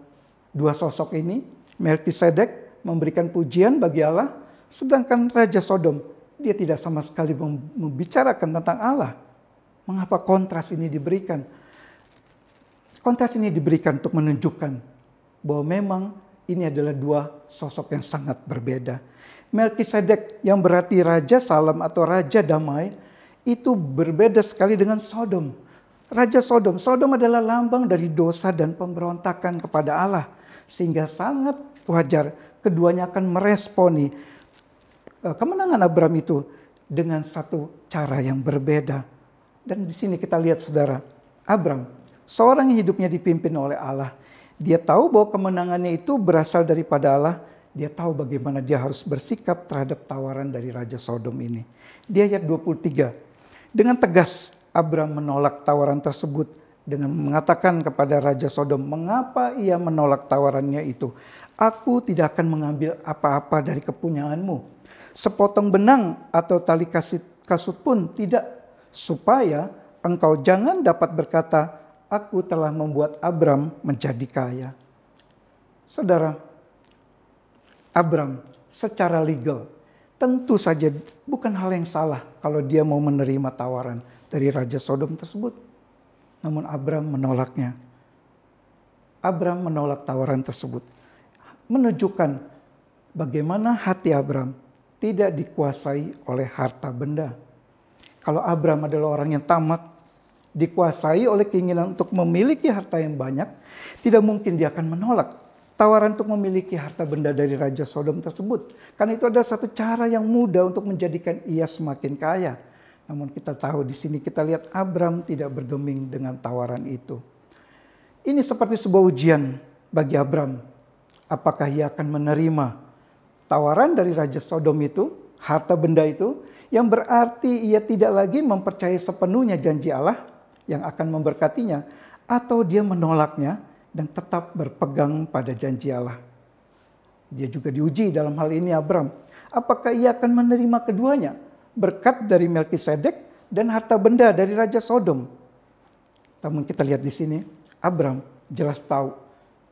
Dua sosok ini, Melkisedek memberikan pujian bagi Allah, sedangkan Raja Sodom dia tidak sama sekali membicarakan tentang Allah. Mengapa kontras ini diberikan? Kontras ini diberikan untuk menunjukkan bahwa memang ini adalah dua sosok yang sangat berbeda. Melkisedek yang berarti Raja Salam atau Raja Damai itu berbeda sekali dengan Sodom. Raja Sodom adalah lambang dari dosa dan pemberontakan kepada Allah. Sehingga sangat wajar keduanya akan meresponi kemenangan Abram itu dengan satu cara yang berbeda. Dan di sini kita lihat saudara, Abram, seorang yang hidupnya dipimpin oleh Allah. Dia tahu bahwa kemenangannya itu berasal daripada Allah. Dia tahu bagaimana dia harus bersikap terhadap tawaran dari Raja Sodom ini. Di ayat 23, dengan tegas Abram menolak tawaran tersebut dengan mengatakan kepada Raja Sodom, mengapa ia menolak tawarannya itu? Aku tidak akan mengambil apa-apa dari kepunyaanmu. Sepotong benang atau tali kasut pun tidak, supaya engkau jangan dapat berkata, aku telah membuat Abram menjadi kaya. Saudara, Abram secara legal tentu saja bukan hal yang salah kalau dia mau menerima tawaran dari Raja Sodom tersebut. Namun Abram menolaknya. Abram menolak tawaran tersebut. Menunjukkan bagaimana hati Abram tidak dikuasai oleh harta benda. Kalau Abram adalah orang yang tamak, dikuasai oleh keinginan untuk memiliki harta yang banyak, tidak mungkin dia akan menolak tawaran untuk memiliki harta benda dari Raja Sodom tersebut. Karena itu adalah satu cara yang mudah untuk menjadikan ia semakin kaya. Namun kita tahu di sini kita lihat Abram tidak bergeming dengan tawaran itu. Ini seperti sebuah ujian bagi Abram. Apakah ia akan menerima tawaran dari Raja Sodom itu, harta benda itu, yang berarti ia tidak lagi mempercayai sepenuhnya janji Allah yang akan memberkatinya, atau dia menolaknya dan tetap berpegang pada janji Allah. Dia juga diuji dalam hal ini Abram. Apakah ia akan menerima keduanya? Berkat dari Melkisedek dan harta benda dari Raja Sodom. Namun kita lihat di sini, Abram jelas tahu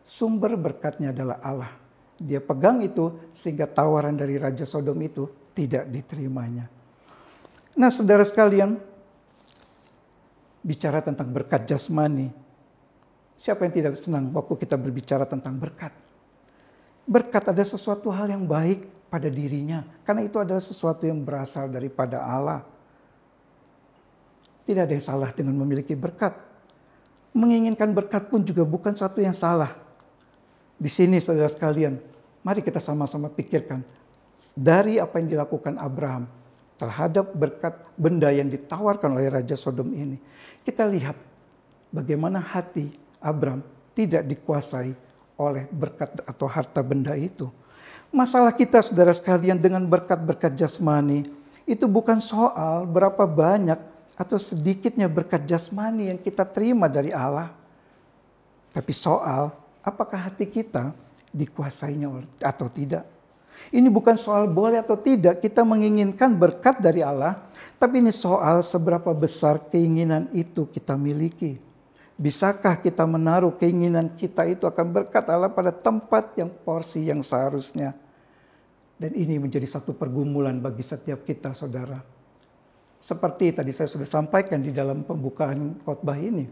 sumber berkatnya adalah Allah. Dia pegang itu sehingga tawaran dari Raja Sodom itu tidak diterimanya. Nah, saudara sekalian, bicara tentang berkat jasmani, siapa yang tidak senang waktu kita berbicara tentang berkat? Berkat ada sesuatu hal yang baik pada dirinya, karena itu adalah sesuatu yang berasal daripada Allah. Tidak ada yang salah dengan memiliki berkat. Menginginkan berkat pun juga bukan sesuatu yang salah. Di sini saudara sekalian, mari kita sama-sama pikirkan dari apa yang dilakukan Abraham terhadap berkat benda yang ditawarkan oleh Raja Sodom ini. Kita lihat bagaimana hati Abram tidak dikuasai oleh berkat atau harta benda itu. Masalah kita saudara sekalian dengan berkat-berkat jasmani itu bukan soal berapa banyak atau sedikitnya berkat jasmani yang kita terima dari Allah. Tapi soal apakah hati kita dikuasainya atau tidak. Ini bukan soal boleh atau tidak kita menginginkan berkat dari Allah, tapi ini soal seberapa besar keinginan itu kita miliki. Bisakah kita menaruh keinginan kita itu akan berkat Allah pada tempat yang porsi yang seharusnya? Dan ini menjadi satu pergumulan bagi setiap kita, saudara. Seperti tadi saya sudah sampaikan di dalam pembukaan khotbah ini.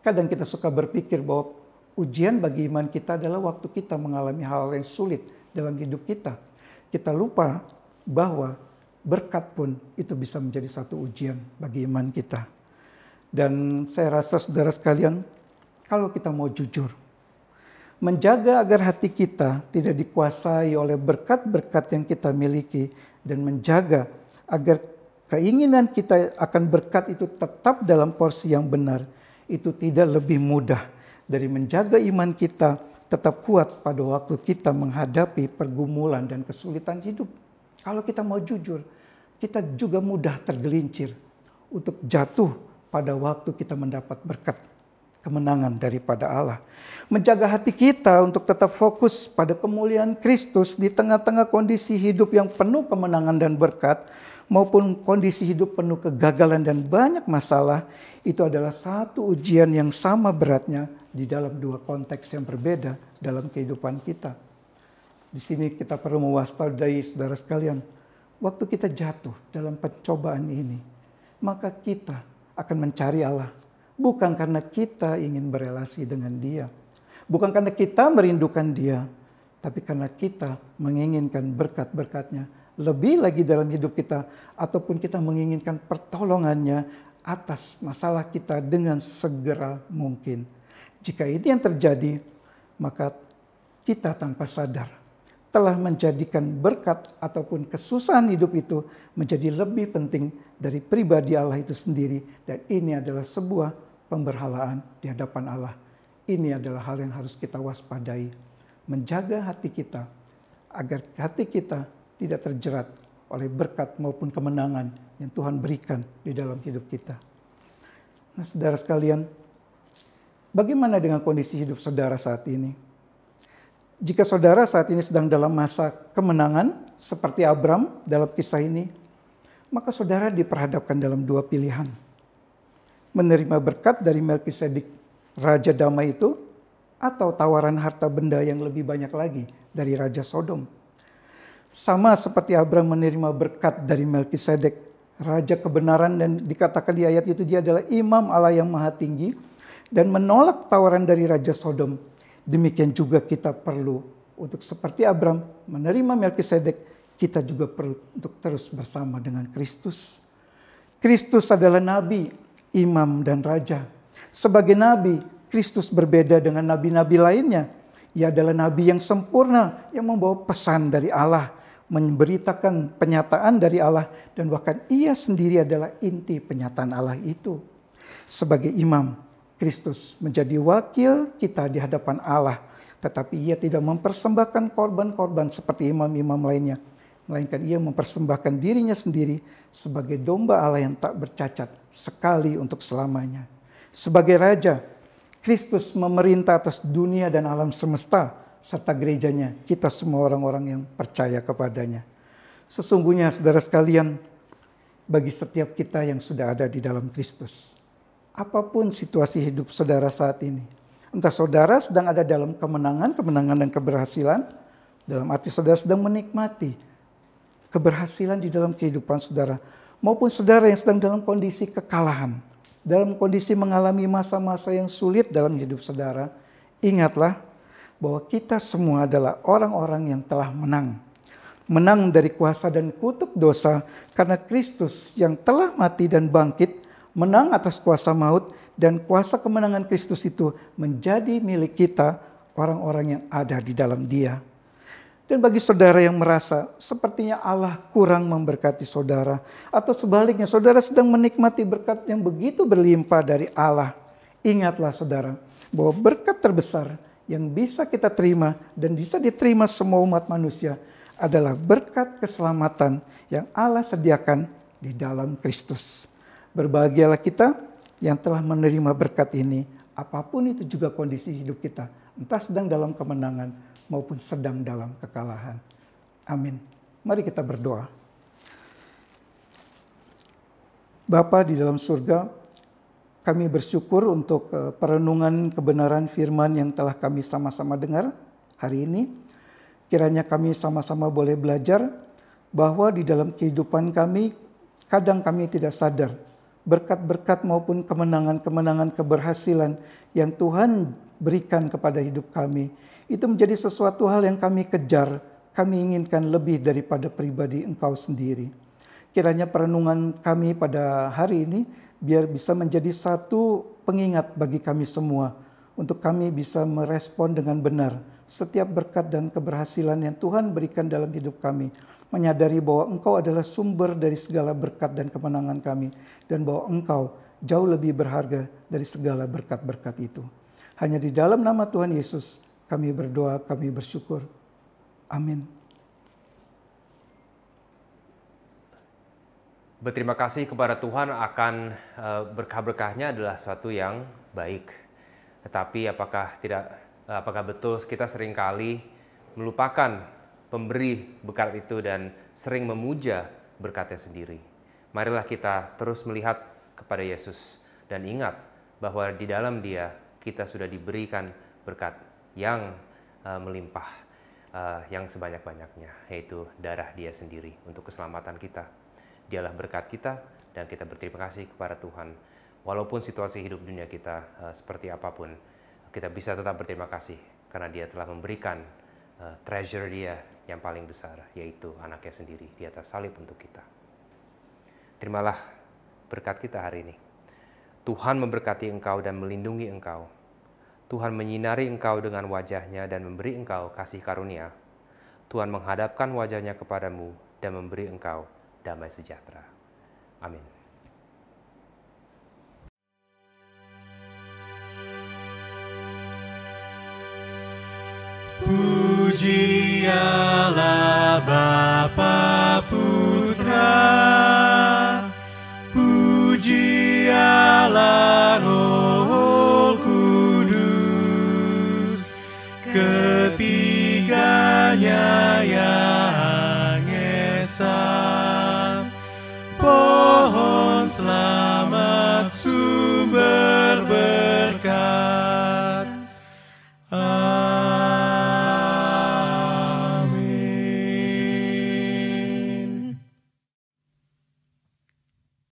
Kadang kita suka berpikir bahwa ujian bagi iman kita adalah waktu kita mengalami hal yang sulit dalam hidup kita. Kita lupa bahwa berkat pun itu bisa menjadi satu ujian bagi iman kita. Dan saya rasa saudara sekalian, kalau kita mau jujur, menjaga agar hati kita tidak dikuasai oleh berkat-berkat yang kita miliki, dan menjaga agar keinginan kita akan berkat itu tetap dalam porsi yang benar, itu tidak lebih mudah dari menjaga iman kita tetap kuat pada waktu kita menghadapi pergumulan dan kesulitan hidup. Kalau kita mau jujur, kita juga mudah tergelincir untuk jatuh pada waktu kita mendapat berkat kemenangan daripada Allah. Menjaga hati kita untuk tetap fokus pada kemuliaan Kristus di tengah-tengah kondisi hidup yang penuh kemenangan dan berkat, maupun kondisi hidup penuh kegagalan dan banyak masalah, itu adalah satu ujian yang sama beratnya di dalam dua konteks yang berbeda dalam kehidupan kita. Di sini kita perlu mewaspadai saudara sekalian, waktu kita jatuh dalam pencobaan ini, maka kita akan mencari Allah. Bukan karena kita ingin berelasi dengan Dia, bukan karena kita merindukan Dia, tapi karena kita menginginkan berkat-berkat-Nya lebih lagi dalam hidup kita, ataupun kita menginginkan pertolongannya atas masalah kita dengan segera mungkin. Jika ini yang terjadi, maka kita tanpa sadar telah menjadikan berkat ataupun kesusahan hidup itu menjadi lebih penting dari pribadi Allah itu sendiri. Dan ini adalah sebuah pemberhalaan di hadapan Allah. Ini adalah hal yang harus kita waspadai. Menjaga hati kita agar hati kita tidak terjerat oleh berkat maupun kemenangan yang Tuhan berikan di dalam hidup kita. Nah, saudara sekalian, bagaimana dengan kondisi hidup saudara saat ini? Jika saudara saat ini sedang dalam masa kemenangan seperti Abram dalam kisah ini, maka saudara diperhadapkan dalam dua pilihan. Menerima berkat dari Melkisedek, Raja Damai itu, atau tawaran harta benda yang lebih banyak lagi dari Raja Sodom. Sama seperti Abram menerima berkat dari Melkisedek, Raja kebenaran, dan dikatakan di ayat itu dia adalah imam Allah yang maha tinggi, dan menolak tawaran dari Raja Sodom. Demikian juga kita perlu untuk seperti Abram menerima Melkisedek, kita juga perlu untuk terus bersama dengan Kristus. Kristus adalah nabi, imam, dan raja. Sebagai nabi, Kristus berbeda dengan nabi-nabi lainnya. Ia adalah nabi yang sempurna, yang membawa pesan dari Allah, memberitakan penyataan dari Allah, dan bahkan ia sendiri adalah inti penyataan Allah itu. Sebagai imam, Kristus menjadi wakil kita di hadapan Allah, tetapi ia tidak mempersembahkan korban-korban seperti imam-imam lainnya, melainkan ia mempersembahkan dirinya sendiri sebagai domba Allah yang tak bercacat sekali untuk selamanya. Sebagai Raja, Kristus memerintah atas dunia dan alam semesta, serta gerejanya, kita semua orang-orang yang percaya kepadanya. Sesungguhnya saudara sekalian, bagi setiap kita yang sudah ada di dalam Kristus, apapun situasi hidup saudara saat ini, entah saudara sedang ada dalam kemenangan dan keberhasilan, dalam arti saudara sedang menikmati keberhasilan di dalam kehidupan saudara, maupun saudara yang sedang dalam kondisi kekalahan, dalam kondisi mengalami masa-masa yang sulit dalam hidup saudara, ingatlah bahwa kita semua adalah orang-orang yang telah menang. Menang dari kuasa dan kutuk dosa karena Kristus yang telah mati dan bangkit, menang atas kuasa maut, dan kuasa kemenangan Kristus itu menjadi milik kita, orang-orang yang ada di dalam Dia. Dan bagi saudara yang merasa sepertinya Allah kurang memberkati saudara, atau sebaliknya saudara sedang menikmati berkat yang begitu berlimpah dari Allah, ingatlah saudara bahwa berkat terbesar yang bisa kita terima dan bisa diterima semua umat manusia adalah berkat keselamatan yang Allah sediakan di dalam Kristus. Berbahagialah kita yang telah menerima berkat ini, apapun itu juga kondisi hidup kita, entah sedang dalam kemenangan maupun sedang dalam kekalahan. Amin. Mari kita berdoa. Bapa di dalam surga, kami bersyukur untuk perenungan kebenaran firman yang telah kami sama-sama dengar hari ini. Kiranya kami sama-sama boleh belajar bahwa di dalam kehidupan kami, kadang kami tidak sadar berkat-berkat maupun kemenangan-kemenangan keberhasilan yang Tuhan berikan kepada hidup kami, itu menjadi sesuatu hal yang kami kejar, kami inginkan lebih daripada pribadi Engkau sendiri. Kiranya perenungan kami pada hari ini biar bisa menjadi satu pengingat bagi kami semua, untuk kami bisa merespon dengan benar setiap berkat dan keberhasilan yang Tuhan berikan dalam hidup kami, menyadari bahwa Engkau adalah sumber dari segala berkat dan kemenangan kami, dan bahwa Engkau jauh lebih berharga dari segala berkat-berkat itu. Hanya di dalam nama Tuhan Yesus kami berdoa, kami bersyukur. Amin. Berterima kasih kepada Tuhan akan berkah-berkahnya adalah sesuatu yang baik. Tetapi apakah betul kita seringkali melupakan pemberi berkat itu dan sering memuja berkatnya sendiri. Marilah kita terus melihat kepada Yesus dan ingat bahwa di dalam Dia kita sudah diberikan berkat yang melimpah, yang sebanyak-banyaknya, yaitu darah Dia sendiri untuk keselamatan kita. Dialah berkat kita dan kita berterima kasih kepada Tuhan. Walaupun situasi hidup dunia kita seperti apapun, kita bisa tetap berterima kasih karena Dia telah memberikan treasure Dia yang paling besar, yaitu anaknya sendiri di atas salib untuk kita. Terimalah berkat kita hari ini. Tuhan memberkati engkau dan melindungi engkau. Tuhan menyinari engkau dengan wajah-Nya dan memberi engkau kasih karunia. Tuhan menghadapkan wajah-Nya kepadamu dan memberi engkau damai sejahtera. Amin. Puji Allah Bapa Putra, puji Allah Roh Kudus, ketiganya yang esa, pohon selamat sumber